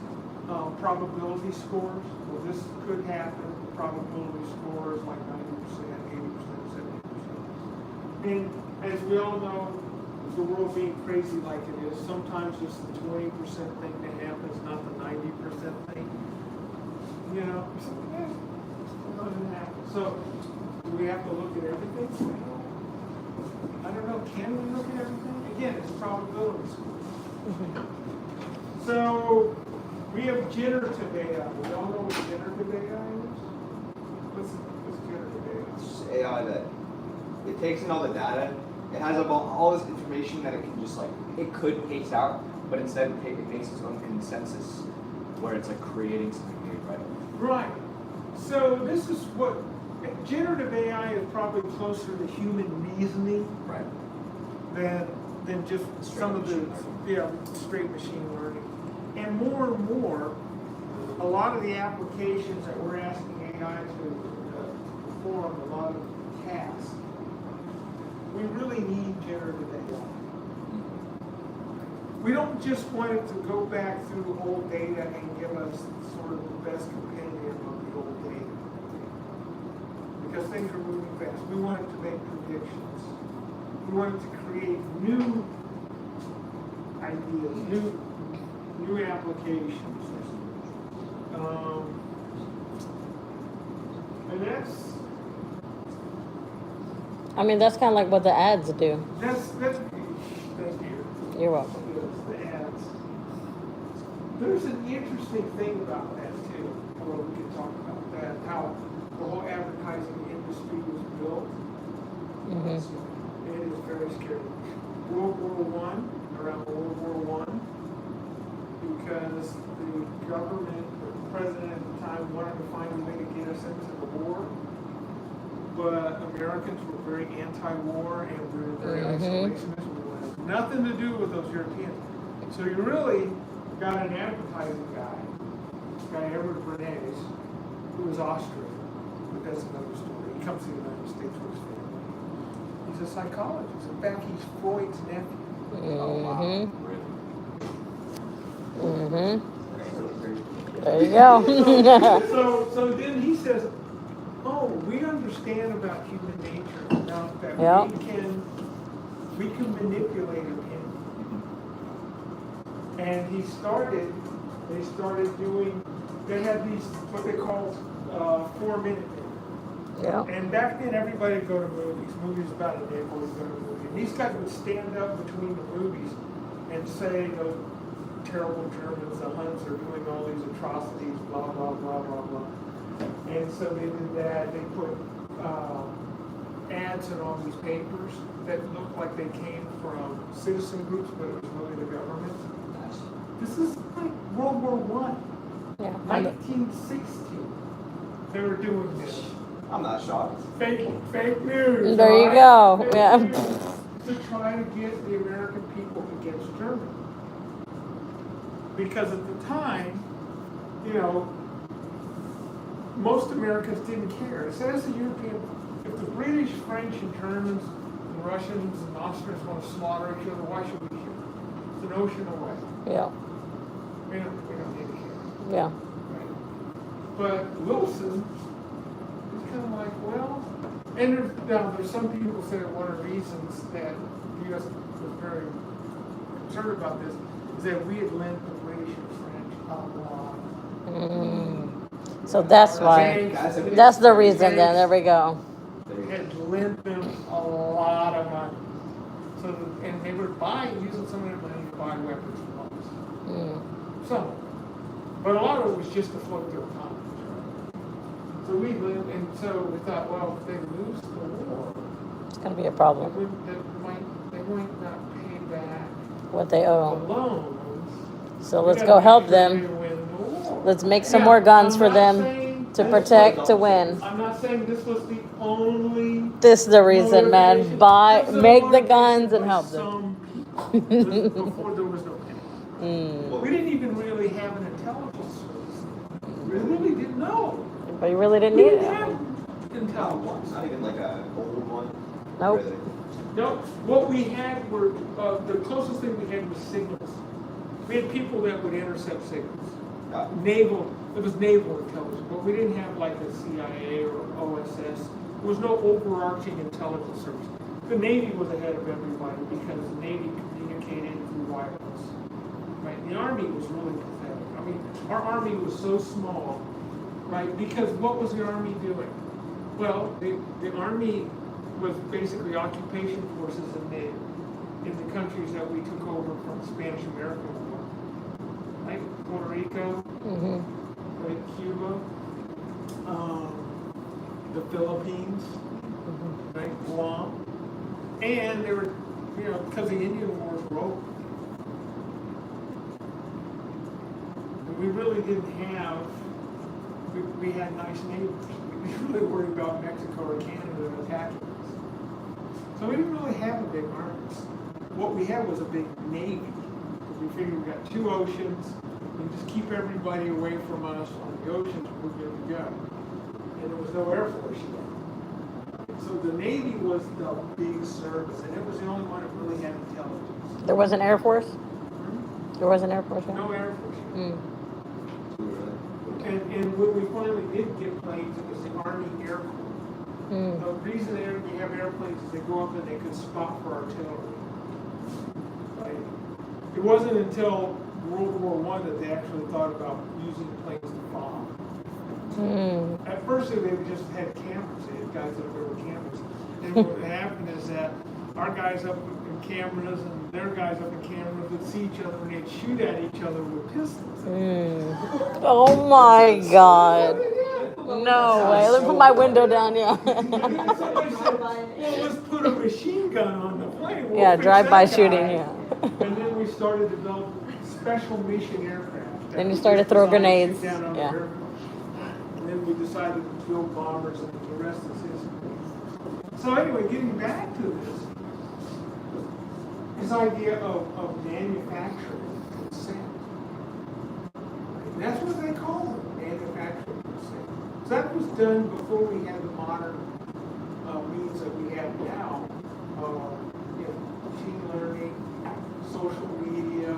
S1: probability scores. Well, this could happen. Probability scores like 90%, 80%, 70%. And as we all know, the world being crazy like it is, sometimes just the 20% thing that happens, not the 90% thing. It doesn't happen. So, do we have to look at everything? I don't know. Can we look at everything? Again, it's probability score. So, we have generative AI. We all know what generative AI is? What's generative AI?
S3: It's just AI that it takes in all the data. It has all this information that it can just like it could paste out, but instead it makes its own consensus where it's like creating something new, right?
S1: Right. So this is what generative AI is probably closer to human reasoning
S3: Right.
S1: than just
S3: Straight
S1: some of the
S3: machine
S1: straight machine learning. And more, a lot of the applications that we're asking AI to perform a lot of tasks, we really need generative AI. We don't just want it to go back through old data and give us sort of the best compendium of the old data. Because things are moving fast. We want it to make predictions. We want it to create new ideas, new applications. And
S2: I mean, that's kind of like what the ads do.
S1: that's thank you.
S2: You're welcome.
S1: The ads. There's an interesting thing about that too. Well, we can talk about that. How the whole advertising industry was built.
S2: Mm-hmm.
S1: It is very scary. World War I, around World War I, because the government, or the president at the time, wanted to find a way to get us into the war. But Americans were very anti-war and we were very isolationist. We wanted nothing to do with those Europeans. So you really got an advertising guy, Edward Bernays, who was Austrian, but that's another story. He comes to the United States with his family. He's a psychologist. In fact, he's Freud's nephew.
S3: Oh wow.
S2: Mm-hmm.
S3: Really?
S2: There you go.
S1: So then he says, oh, we understand about human nature enough that
S2: Yep.
S1: we can manipulate him. And they started doing, they had these, what they called 4-minute videos.
S2: Yeah.
S1: And back then, everybody would go to movies. Movies about a nickel, would go to a movie. And these guys would stand up between the movies and say those terrible Germans, the Huns are doing all these atrocities, blah, blah, blah, blah, blah. And so they did that. They put ads in all these papers that looked like they came from citizen groups, but it was really the government. This is like World War I,
S2: Yeah.
S1: 1960. They were doing this.
S3: I'm not shocked.
S1: Fake news.
S2: There you
S1: right?
S2: go.
S1: Fake
S2: Yeah.
S1: news to try to get the American people against Germany. Because at the time, you know, most Americans didn't care. It says the European, if the British, French, and Germans, and Russians, and Austrians want to slaughter each other, why should we care? It's an ocean away.
S2: Yeah.
S1: We don't need to care.
S2: Yeah.
S1: Right? But Wilson is kind of like, well, and there's some people say that one of the reasons that the U.S. was very concerned about this is that we had lent the British and French a lot.
S2: So that's why. That's the reason then. There we go.
S1: Had lent them a lot of money. So, and they were using some of their money to buy weapons from us. Some of it. But a lot of it was just to float their economies, right? So we lived, and so we thought, well, if they lose the war,
S2: It's going to be a problem.
S1: they might not pay back
S2: What they
S1: the
S2: owe.
S1: loans.
S2: So
S1: We
S2: let's
S1: gotta
S2: go
S1: make
S2: help
S1: sure they
S2: them.
S1: win the war.
S2: Let's make some
S1: Yeah,
S2: more guns
S1: I'm
S2: for
S1: not
S2: them
S1: saying
S2: to
S1: this
S2: protect,
S1: was-
S2: to win.
S1: I'm not saying this was the only
S2: This is the reason, man.
S1: motivation.
S2: Buy,
S1: This is
S2: make the
S1: motivation
S2: guns and
S1: by
S2: help them.
S1: some people. Before there was no panic. We didn't even really have an intelligence service. We really didn't know.
S2: But you really didn't
S1: We
S2: need
S1: didn't
S2: it.
S1: have
S3: Not
S1: intelligence.
S3: even like a old one.
S2: Nope.
S3: Really.
S1: No, what we had were, the closest thing we had was signals. We had people that would intercept signals.
S3: Yeah.
S1: It was naval intelligence, but we didn't have like a CIA or OSS. There was no overarching intelligence service. The Navy was ahead of everybody because the Navy communicated through wireless. Right? The Army was really pathetic. I mean, our Army was so small, right? Because what was the Army doing? Well, the Army was basically occupation forces in the countries that we took over from the Spanish-American War. Like Puerto Rico, like Cuba, the Philippines, right, Guam, and they were, you know, because the Indian Wars were over. And we really didn't have, we had nice neighbors. We didn't really worry about Mexico or Canada attacking us. So we didn't really have a big army. What we had was a big navy. We figured we got two oceans, and just keep everybody away from us on the oceans, we're good to go. And there was no Air Force yet. So the Navy was the big service, and it was the only one that really had intelligence.
S2: There was an Air Force? There was an Air Force? Yeah?
S1: No Air Force yet.
S2: Mm.
S1: And when we finally did get planes, it was the Army Air Corps.
S2: Mm.
S1: The reason we have airplanes is they go up and they could spot for artillery. Right? It wasn't until World War I that they actually thought about using planes to bomb.
S2: Mm.
S1: At first, they just had cameras. They had guys that were cameras. And what happened is that our guys up in cameras and their guys up in cameras would see each other and they'd shoot at each other with pistols.
S2: Mm. Oh my God. No way. Let me put my window down, yeah.
S1: Somebody said, well, let's put a machine gun on the plane. We'll
S2: Yeah,
S1: fix
S2: drive-by
S1: that
S2: shooting,
S1: guy.
S2: yeah.
S1: And then we started to develop special mission aircraft.
S2: Then you started to throw
S1: Designed to
S2: grenades,
S1: shoot down other
S2: yeah.
S1: aircraft. And then we decided to build bombers, and the rest is history. So anyway, getting back to this idea of manufacturing consent. And that's what they call it, manufacturing consent. So that was done before we had the modern means that we have now. You know, machine learning, social media,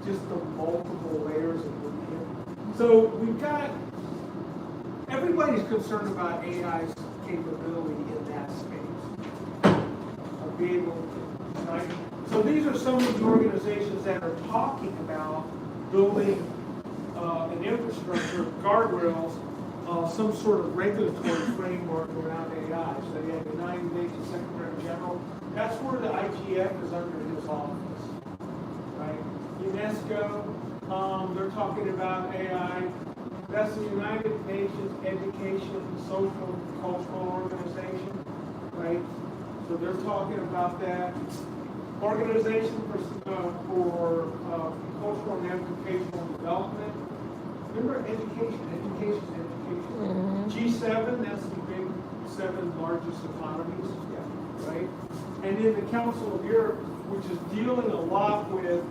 S1: just the multiple layers of media. So we've got, everybody's concerned about AI's capability in that space. Of being able to, right? So these are some of the organizations that are talking about building an infrastructure, guardrails, some sort of regulatory framework around AI. So you have the United Nations Secretary General. That's where the IGF is under his office, right? UNESCO, they're talking about AI. That's the United Nations Education, Social, Cultural Organization, right? So they're talking about that. Organization for Cultural and Educational Development. Remember education.
S2: Mm-hmm.
S1: G7, that's the big 7 largest economies, right? And then the Council of Europe, which is dealing a lot with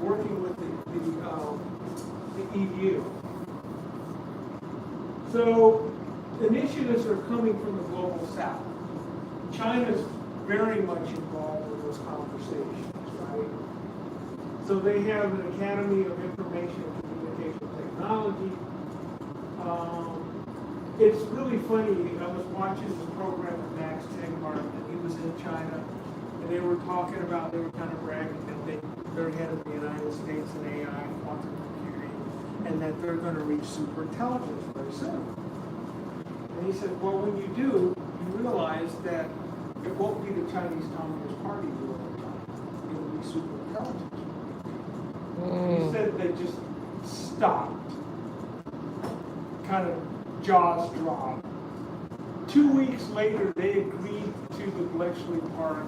S1: working with the EU. So initiatives are coming from the global south. China's very much involved in those conversations, right? So they have an Academy of Information and Communication Technology. It's really funny, I was watching this program with Max Tegmark, and he was in China, and they were talking about, they were kind of bragging that they're ahead of the United States in AI, quantum computing, and that they're going to reach super intelligence very soon. And he said, well, when you do, you realize that it won't be the Chinese Communist Party doing it. It will be super intelligence. He said they just stopped. Kind of jaws dropped. 2 weeks later, they agreed to the Bletchley Park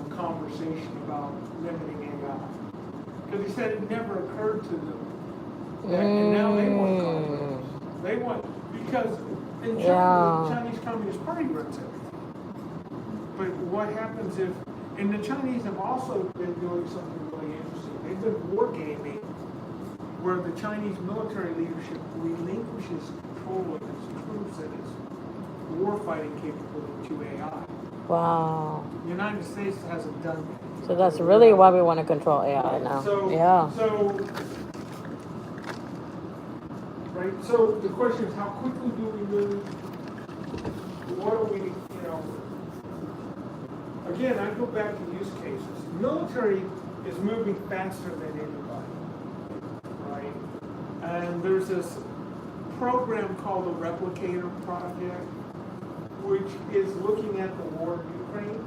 S1: conversation about limiting AI. Because he said it never occurred to them. And now they want commerce. They want, because in China, the Chinese Communist Party runs everything. But what happens if, and the Chinese have also been doing something really interesting. They've been wargaming, where the Chinese military leadership relinquishes control of its troops and its warfighting capability to AI.
S2: Wow.
S1: The United States hasn't done that.
S2: So that's really why we want to control AI now.
S1: So,
S2: yeah.
S1: Right, so the question is, how quickly do we move? What are we, again, I go back to use cases. Military is moving faster than anybody, right? And there's this program called the Replicator Project, which is looking at the war in Ukraine,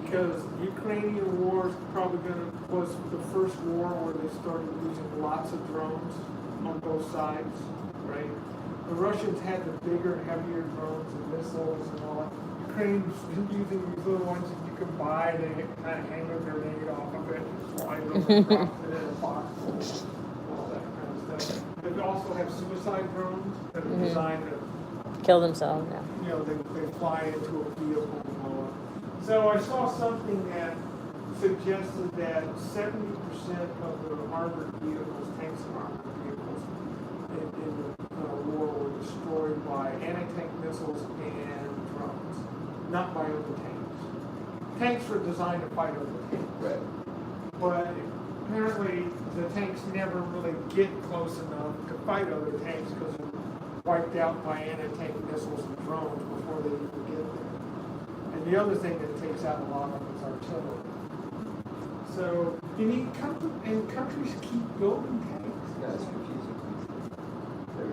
S1: because the Ukrainian war is probably was the first war where they started using lots of drones on both sides, right? the Russians had the bigger, heavier drones and missiles and all that. Ukraine's using these little ones that you can buy, they kind of hang a grenade off of it, slide it over, drop it in a box, all that kind of stuff. But they also have suicide drones that are designed to,
S2: Kill themselves, yeah.
S1: you know, they fly into a vehicle and all that. So I saw something that suggested that 70% of the armored vehicles, tanks and armored vehicles in the war were destroyed by anti-tank missiles and drones, not by other tanks. Tanks were designed to fight other tanks.
S3: Right.
S1: But apparently the tanks never really get close enough to fight other tanks because they're wiped out by anti-tank missiles and drones before they even get there. And the other thing that takes out a lot of them is artillery. So you need countries keep building tanks.
S3: Yeah, it's confusing.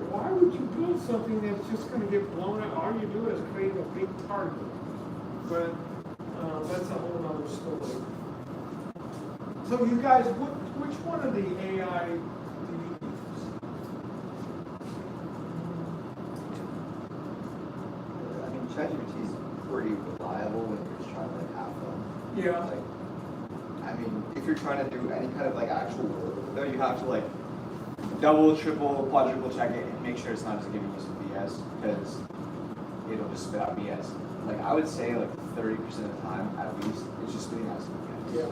S1: Why would you build something that's just going to get blown up? All you do is create a big target. But that's a whole other story. So you guys, which one of the AI do you use?
S3: I mean, ChatGPT is pretty reliable when you're just trying to like have fun.
S1: Yeah.
S3: Like, I mean, if you're trying to do any kind of like actual work, though, you have to like double, triple, quadruple check it and make sure it's not just giving you some BS because it'll just spit out BS. Like I would say like 30% of the time at least, it's just spitting out some BS.
S1: Yeah.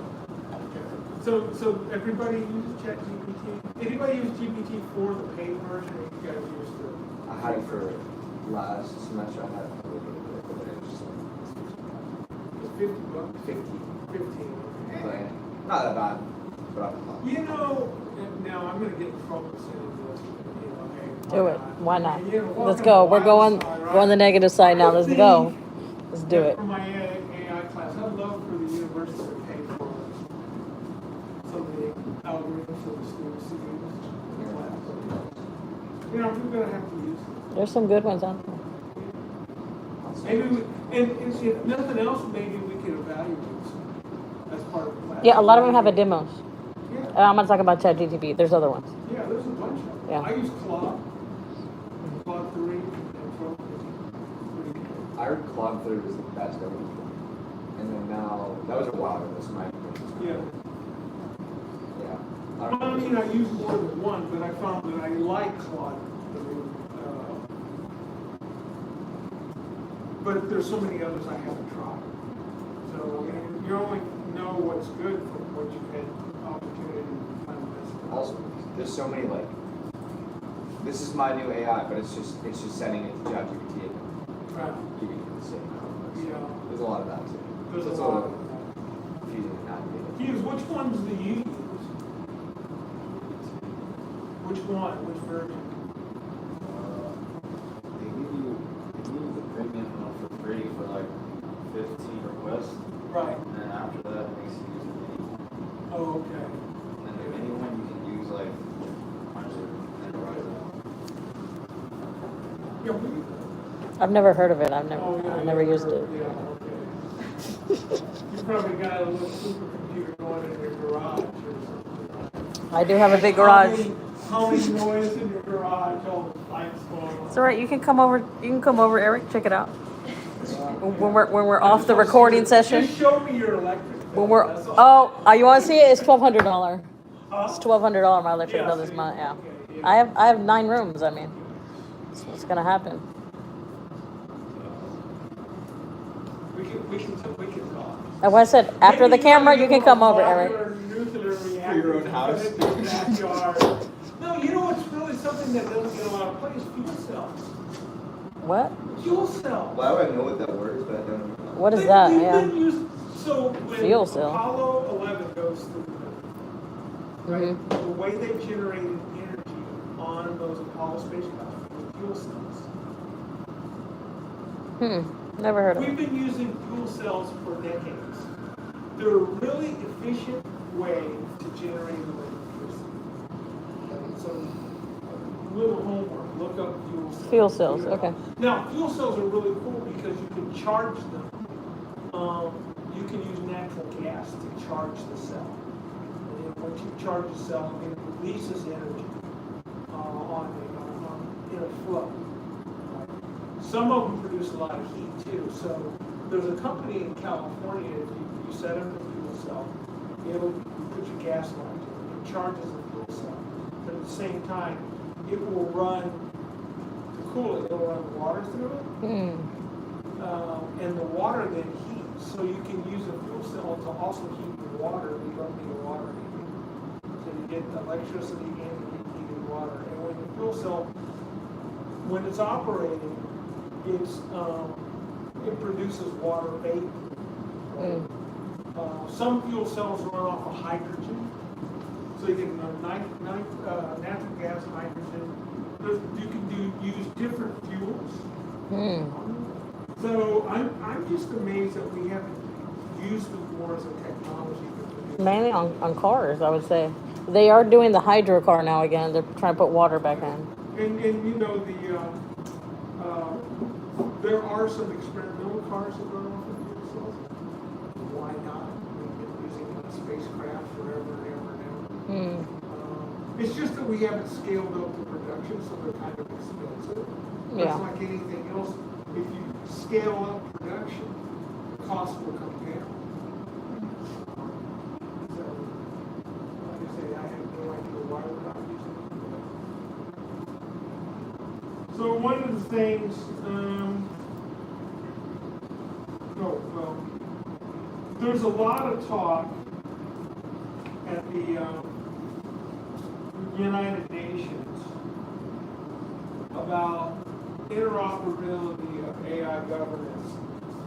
S1: So everybody uses ChatGPT? Anybody use GPT-4, the paid version, or you guys use the?
S3: I had it for last semester. I had it for a little bit, but it was just like
S1: It's $50.
S3: 15.
S1: 15.
S3: But not that bad. But I'm
S1: You know, now I'm gonna get in trouble saying this, you know, hey.
S2: Do it. Why not?
S1: You know,
S2: Let's
S1: welcome
S2: go.
S1: to
S2: We're
S1: the
S2: going
S1: wild side,
S2: go on the
S1: right?
S2: negative side now. Let's go. Let's do it.
S1: For my AI class, I'd love for the university to pay for some of the algorithms for the students to use. in class. You know, we're gonna have to use it.
S2: There's some good ones out there.
S1: Maybe, and if nothing else, maybe we could evaluate some as part of the class.
S2: Yeah, a lot of them have a demos.
S1: Yeah,
S2: I'm not talking about ChatGPT. There's other ones.
S1: yeah, there's a bunch of them.
S2: Yeah.
S1: I use Claude 3, and Claude 3. Pretty good.
S3: I heard Claude 3 was the best ever. And then now, that was a while ago, this might be.
S1: Yeah.
S3: Yeah.
S1: Well, I mean, I use more than one, but I found that I like Claude 3. But there's so many others I haven't tried. So, I mean, you only know what's good from what you've had opportunity to kind of mess with.
S3: Also, there's so many like, this is my new AI, but it's just sending it to ChatGPT and
S1: Right.
S3: giving it the same output. So
S1: Yeah.
S3: there's a lot of that too.
S1: There's
S3: It's
S1: a lot of
S3: little confusing and navigating.
S1: Hughes, which ones do you use? Which one? Which version?
S4: They give you the premium one for free for like 15 requests,
S1: Right.
S4: and then after that it makes you use the mini one.
S1: Oh, okay.
S4: And then the mini one you can use like hundreds of enterprise.
S1: Yeah, we.
S2: I've never heard of it. I've
S1: Oh, yeah,
S2: never used it.
S1: Yeah, okay. You probably got a little supercomputer going in your garage or something.
S2: I do have a big garage.
S1: Humming noise in your garage, all the lights going on.
S2: It's all right. You can come over. You can come over, Eric. Check it out. When we're off the recording session.
S1: Just show me your electric bill.
S2: When we're
S1: That's all.
S2: oh, you want to see it? It's $1,200.
S1: Huh?
S2: It's $1,200 my electric
S1: Yeah,
S2: bill
S1: so
S2: this
S1: you-
S2: month. Yeah.
S1: okay, yeah.
S2: I have 9 rooms. I mean, that's what's gonna happen.
S1: We can talk.
S2: And what I said, after the
S1: Maybe
S2: camera,
S1: you
S2: you can
S1: want
S2: come over,
S1: modular
S2: Eric.
S1: Nuclear reactor.
S3: your own house.
S1: Put it in the backyard. No, you know what's really something that doesn't get a lot of play is fuel cells.
S2: What?
S1: Fuel cells.
S3: Why would I know what that word is, but I don't know.
S2: What is that?
S1: They've
S2: Yeah.
S1: been used, so when
S2: Fuel cell.
S1: Apollo 11 goes through the moon,
S2: Mhm.
S1: the way they generated energy on those Apollo spacecrafts was fuel cells.
S2: Never heard of
S1: We've
S2: it.
S1: been using fuel cells for decades. They're a really efficient way to generate electricity. Okay, so, a little homework, look up fuel cells.
S2: Fuel cells, okay.
S1: Now, fuel cells are really cool because you can charge them. You can use natural gas to charge the cell. And then once you charge the cell, it releases energy in a flow. some of them produce a lot of heat too. So there's a company in California, if you set up a fuel cell, it'll put your gas line to it. It charges the fuel cell. But at the same time, it will run, to cool it, it'll run water through it. And the water then heats. So you can use a fuel cell to also heat your water. You don't need a water heater. So you get the electricity and you get heated water. And when the fuel cell, when it's operating, it produces water vapor. Right? Some fuel cells run off of hydrogen, so you can natural gas, hydrogen. You can use different fuels. So I'm just amazed that we haven't used it more as a technology.
S2: Mainly on cars, I would say. They are doing the hydro car now again. They're trying to put water back in.
S1: And you know there are some experimental cars that run off of fuel cells. Why not? We've been using it on spacecraft forever and ever and ever. It's just that we haven't scaled up the production, so they're kind of expensive.
S2: Yeah.
S1: It's like anything else. If you scale up production, costs will come down. So, like I say, I have no idea why we're not using it. So one of the things, there's a lot of talk at the United Nations about interoperability of AI governance,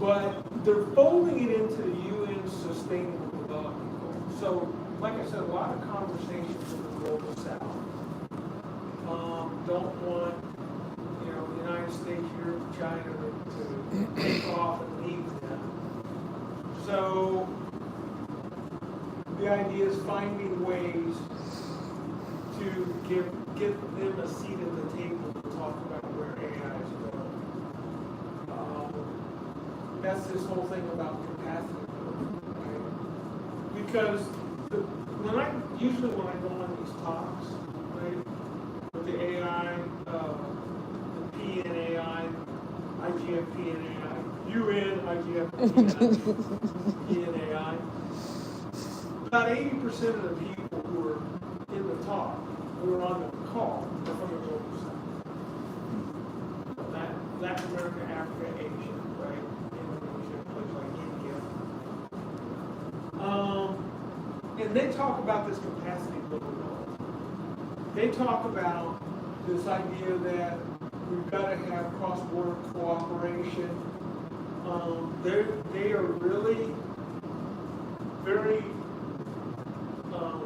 S1: but they're folding it into the UN Sustainable Development Goals. So, like I said, a lot of conversations in the global south don't want, the United States, Europe, China to take off and leave them. So, the idea is finding ways to get them a seat at the table to talk about where AI is going. That's this whole thing about capacity building, right? Because when I go on these talks, right, with the AI, the P and AI, IGFP and AI, UN, IGFP and AI, about 80% of the people who are in the talk, who are on the call, are from the global south. Latin America, Africa, Asia, right? Indonesia, places like India. And they talk about this capacity building. They talk about this idea that we've got to have cross-border cooperation. They are really very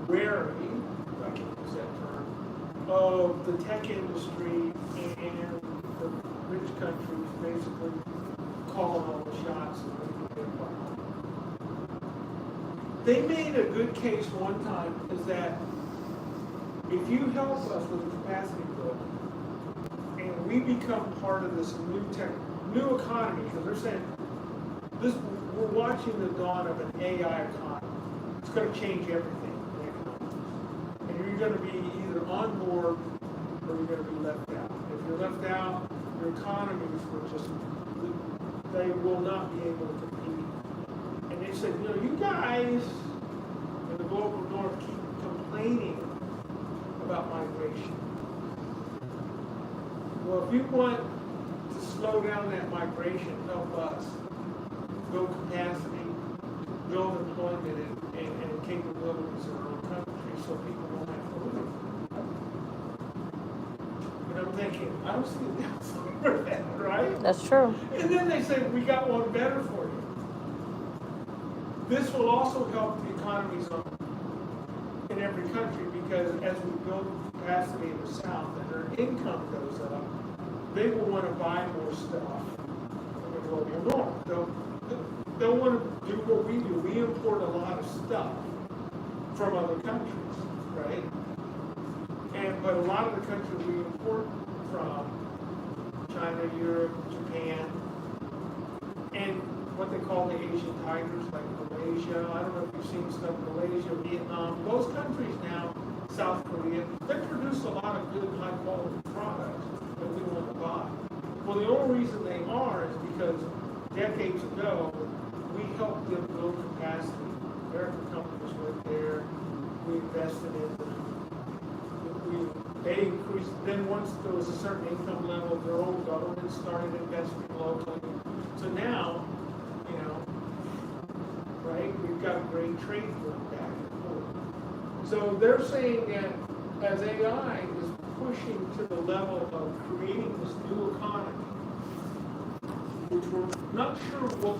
S1: wary, if I can use that term, of the tech industry and the rich countries basically calling all the shots and making big bucks. They made a good case one time is that if you help us with the capacity building and we become part of this new economy, because they're saying we're watching the dawn of an AI economy. It's going to change everything. And you're going to be either on board or you're going to be left out. If you're left out, your economies they will not be able to compete. And they said, you guys in the global north keep complaining about migration. Well, if you want to slow down that migration, help us build capacity, build employment and capabilities in our own country so people don't have to live. And I'm thinking, I don't see a downside for that, right?
S2: That's true.
S1: And then they say, we got one better for you. This will also help the economies in every country because as we build capacity in the South and their income goes up, they will want to buy more stuff in the global north. They'll want to do what we do. We import a lot of stuff from other countries, right? But a lot of the countries we import from, China, Europe, Japan, and what they call the Asian tigers, like Malaysia. I don't know if you've seen stuff in Malaysia, Vietnam. Those countries now, South Korea, they produce a lot of good, high-quality products that we want to buy. Well, the only reason they are is because decades ago, we helped them build capacity. American companies went there, we invested in them. They increased, then once there was a certain income level, their own government started investing locally. So now, you know, right, we've got great trade going back and forth. So they're saying that as AI is pushing to the level of creating this new economy, which we're not sure what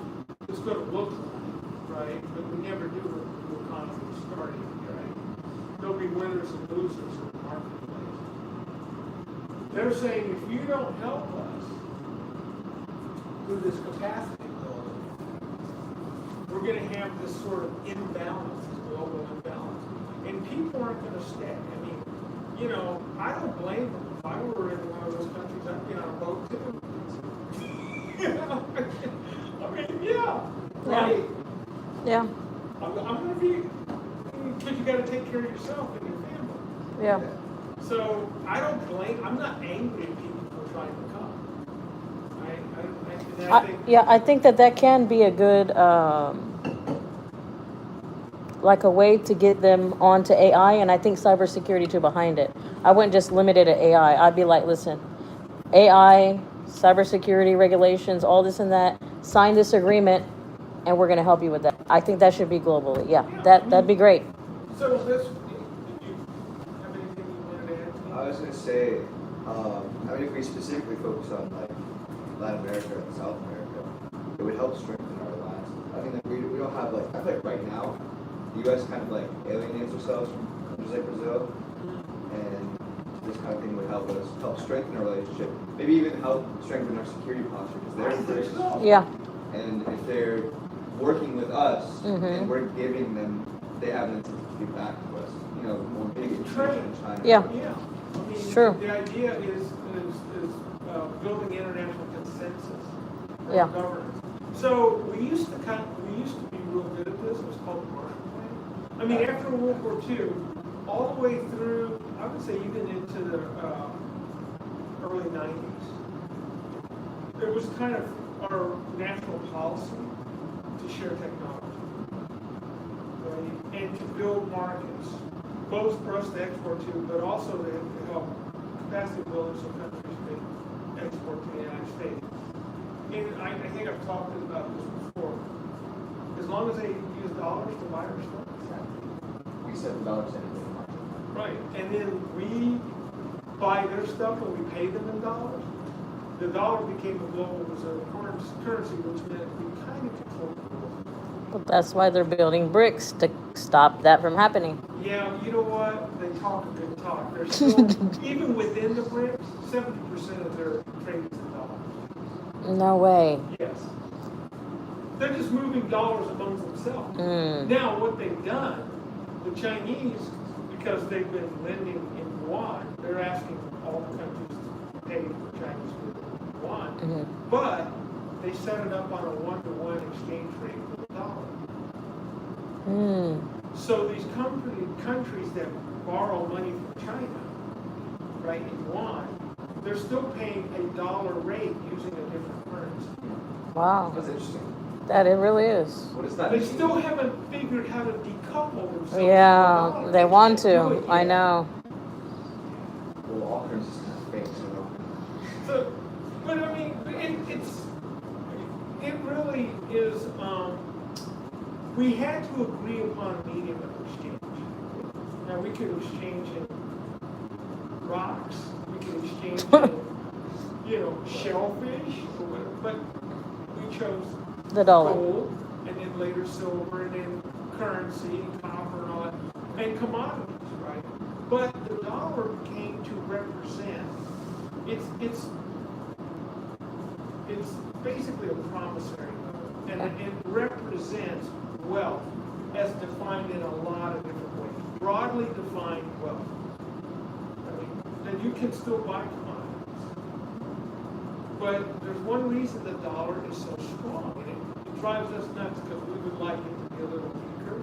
S1: it's going to look like, right? But we never do when the new economy is starting, right? There'll be winners and losers in the marketplace. They're saying if you don't help us do this capacity building, we're going to have this sort of imbalance, this global imbalance. And people aren't going to stay. I mean, you know, I don't blame them. If I were in one of those countries, I'd be on a boat too. You know? I mean, yeah, right?
S2: Yeah,
S1: I'm going to be, because you got to take care of yourself and your family.
S2: yeah.
S1: So I don't blame, I'm not angry at people for trying to come. I think,
S2: Yeah, I think that can be a good, like a way to get them onto AI, and I think cybersecurity too behind it. I wouldn't just limit it to AI. I'd be like, listen, AI, cybersecurity regulations, all this and that, sign this agreement, and we're going to help you with that. I think that should be globally. Yeah, that'd be great.
S1: so this, did you have anything you wanted to add to me?
S3: I was gonna say, I mean, if we specifically focus on like Latin America and South America, it would help strengthen our alliances. I think that we don't have like, I feel like right now, the U.S. kind of like alienates ourselves from countries like Brazil, and this kind of thing would help us, help strengthen our relationship, maybe even help strengthen our security posture, because they're first.
S2: Yeah,
S3: And if they're working with us,
S2: Mhm.
S3: and we're giving them, they have an incentive to give back to us, you know, more big in China.
S2: Yeah.
S1: Yeah. I mean,
S2: It's true.
S1: The idea is building international consensus for
S2: Yeah.
S1: governance. So we used to be real good at this. It was called the Marshall Plan. I mean, after World War II, all the way through, I would say even into the early 90s, it was kind of our national policy to share technology, right? And to build markets, both for us to export to, but also to help capacity builders so countries can export to the United States. And I think I've talked about this before. As long as they use dollars to buy our stuff.
S3: We $7 anything.
S1: Right, and then we buy their stuff and we pay them in dollars. The dollar became a global reserve currency, which meant we kind of controlled the world.
S2: but that's why they're building bricks to stop that from happening.
S1: Yeah, you know what? They talk a good talk. They're still, even within the BRICS, 70% of their trade is in dollars.
S2: No way.
S1: Yes. They're just moving dollars amongst themselves.
S2: Mm.
S1: Now, what they've done, the Chinese, because they've been lending in yuan, they're asking all the countries to pay for Chinese goods in yuan.
S2: Mhm.
S1: But they set it up on a one-to-one exchange rate for the dollar.
S2: Mm.
S1: So these countries that borrow money from China, right, in yuan, they're still paying a dollar rate using a different currency.
S2: Wow,
S3: That's interesting.
S2: that it really is.
S3: What is that?
S1: They
S3: mean?
S1: still haven't figured how to decouple themselves. from the
S2: Yeah,
S1: dollar.
S2: they want
S1: can't do
S2: to.
S1: it
S2: I
S1: yet.
S2: know.
S3: Well, all currencies kind of fake, so.
S1: So, but I mean, it really is, we had to agree upon a medium of exchange. Now, we could exchange in rocks, we could exchange in, shellfish, or whatever, but we chose
S2: The dollar.
S1: gold, and then later silver, and then currency, and copper, and all that, and commodities, right? But the dollar came to represent, it's basically a promissory note, and it represents wealth as defined in a lot of different ways. Broadly defined wealth. I mean, and you can still buy commodities. But there's one reason the dollar is so strong, and it drives us nuts because we would like it to be a little weaker,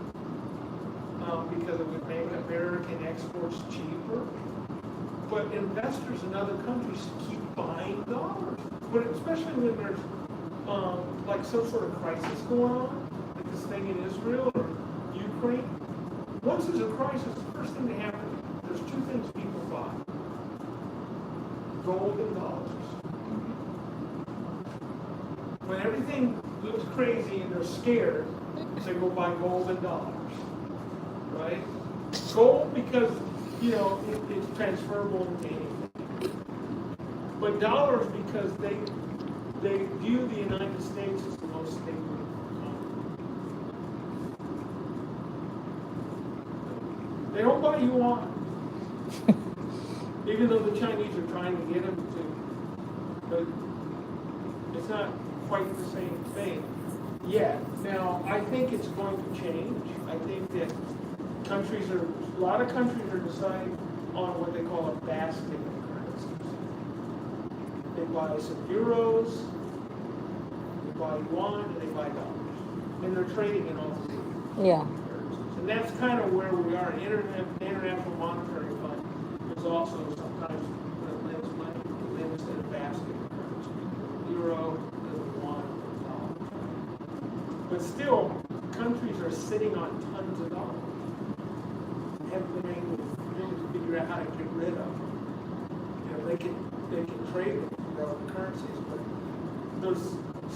S1: because it would make American exports cheaper. But investors in other countries keep buying dollars. especially when there's, like some sort of crisis going on, like this thing in Israel or Ukraine. Once there's a crisis, the first thing that happens, there's two things people buy: gold and dollars. When everything looks crazy and they're scared, they go buy gold and dollars, right? Gold because, it's transferable into anything. But dollars because they view the United States as the most stable economy. They don't buy yuan, even though the Chinese are trying to get them to. But it's not quite the same thing yet. Now, I think it's going to change. I think that a lot of countries are deciding on what they call a basket of currencies. They buy some euros, they buy yuan, and they buy dollars. And they're trading in all three
S2: Yeah.
S1: currencies. And that's kind of where we are. International Monetary Fund is also sometimes when it lends money, it lends in a basket of currencies. Euro, yuan, dollar. But still, countries are sitting on tons of dollars. Haven't been able to really figure out how to get rid of them. They can trade them for other currencies, but there's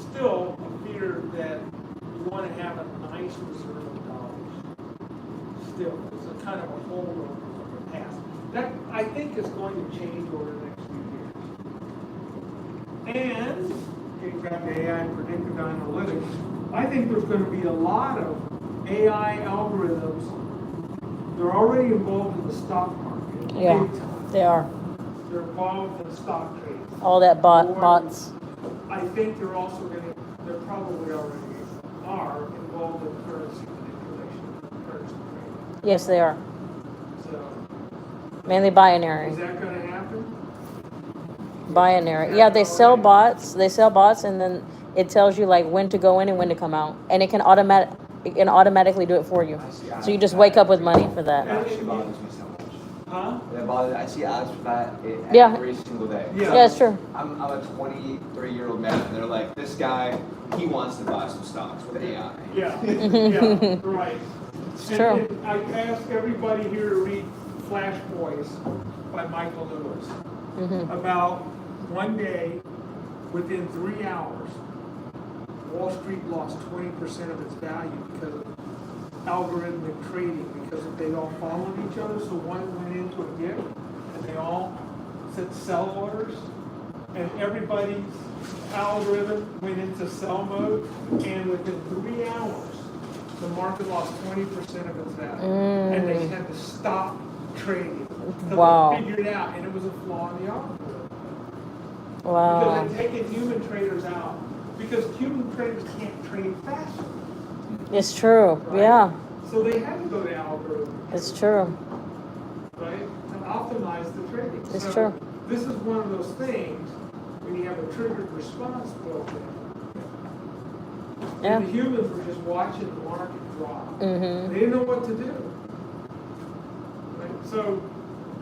S1: still a fear that you want to have a nice reserve of dollars. Still, it's a kind of a holdover from the past. That I think is going to change over the next few years. And getting back to AI and predictive analytics, I think there's going to be a lot of AI algorithms. They're already involved in the stock market.
S2: Yeah,
S1: Big time.
S2: they are.
S1: They're involved in stock trading.
S2: All that bots.
S1: I think they're probably already are involved in currency manipulation, currency trading.
S2: Yes, they are.
S1: So,
S2: Mainly binary.
S1: is that going to happen?
S2: Binary. Yeah, they sell bots. They sell bots, and then it tells you like when to go in and when to come out, and it can automatically do it for you. So you just wake up with money for
S3: That
S2: that.
S3: actually bothers me so much.
S1: Huh?
S3: I see ads for that
S2: Yeah.
S3: every single day.
S1: Yeah.
S2: Yeah, it's true.
S3: I'm a 23-year-old man, and they're like, this guy, he wants to buy some stocks with AI.
S1: Yeah, yeah, right.
S2: It's true.
S1: And I ask everybody here to read Flash Boys by Michael Lewis.
S2: Mm-hmm.
S1: About one day, within 3 hours, Wall Street lost 20% of its value because of algorithmic trading, because they all followed each other. So one went into a dip, and they all said sell orders, and everybody's algorithm went into sell mode, and within 3 hours, the market lost 20% of its value, and they had to stop trading. So
S2: Wow.
S1: they figured it out, and it was a flaw in the algorithm.
S2: Wow.
S1: Because they've taken human traders out, because human traders can't trade faster.
S2: It's true.
S1: Right?
S2: Yeah,
S1: So they had to go to algorithm,
S2: it's true.
S1: right, to optimize the trading.
S2: It's
S1: So
S2: true.
S1: This is one of those things when you have a triggered response built in.
S2: Yeah.
S1: And the humans were just watching the market drop.
S2: Mm-hmm.
S1: They didn't know what to do. Right? So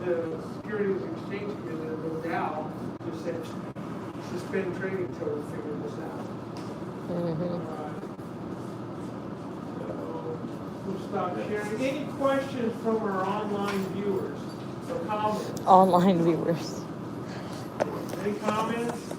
S1: the Securities Exchange Commission, the Dow, just said suspend trading till we figure this out.
S2: Mm-hmm.
S1: We'll stop sharing. Any questions from our online viewers or comments?
S2: Online viewers.
S1: Any comments?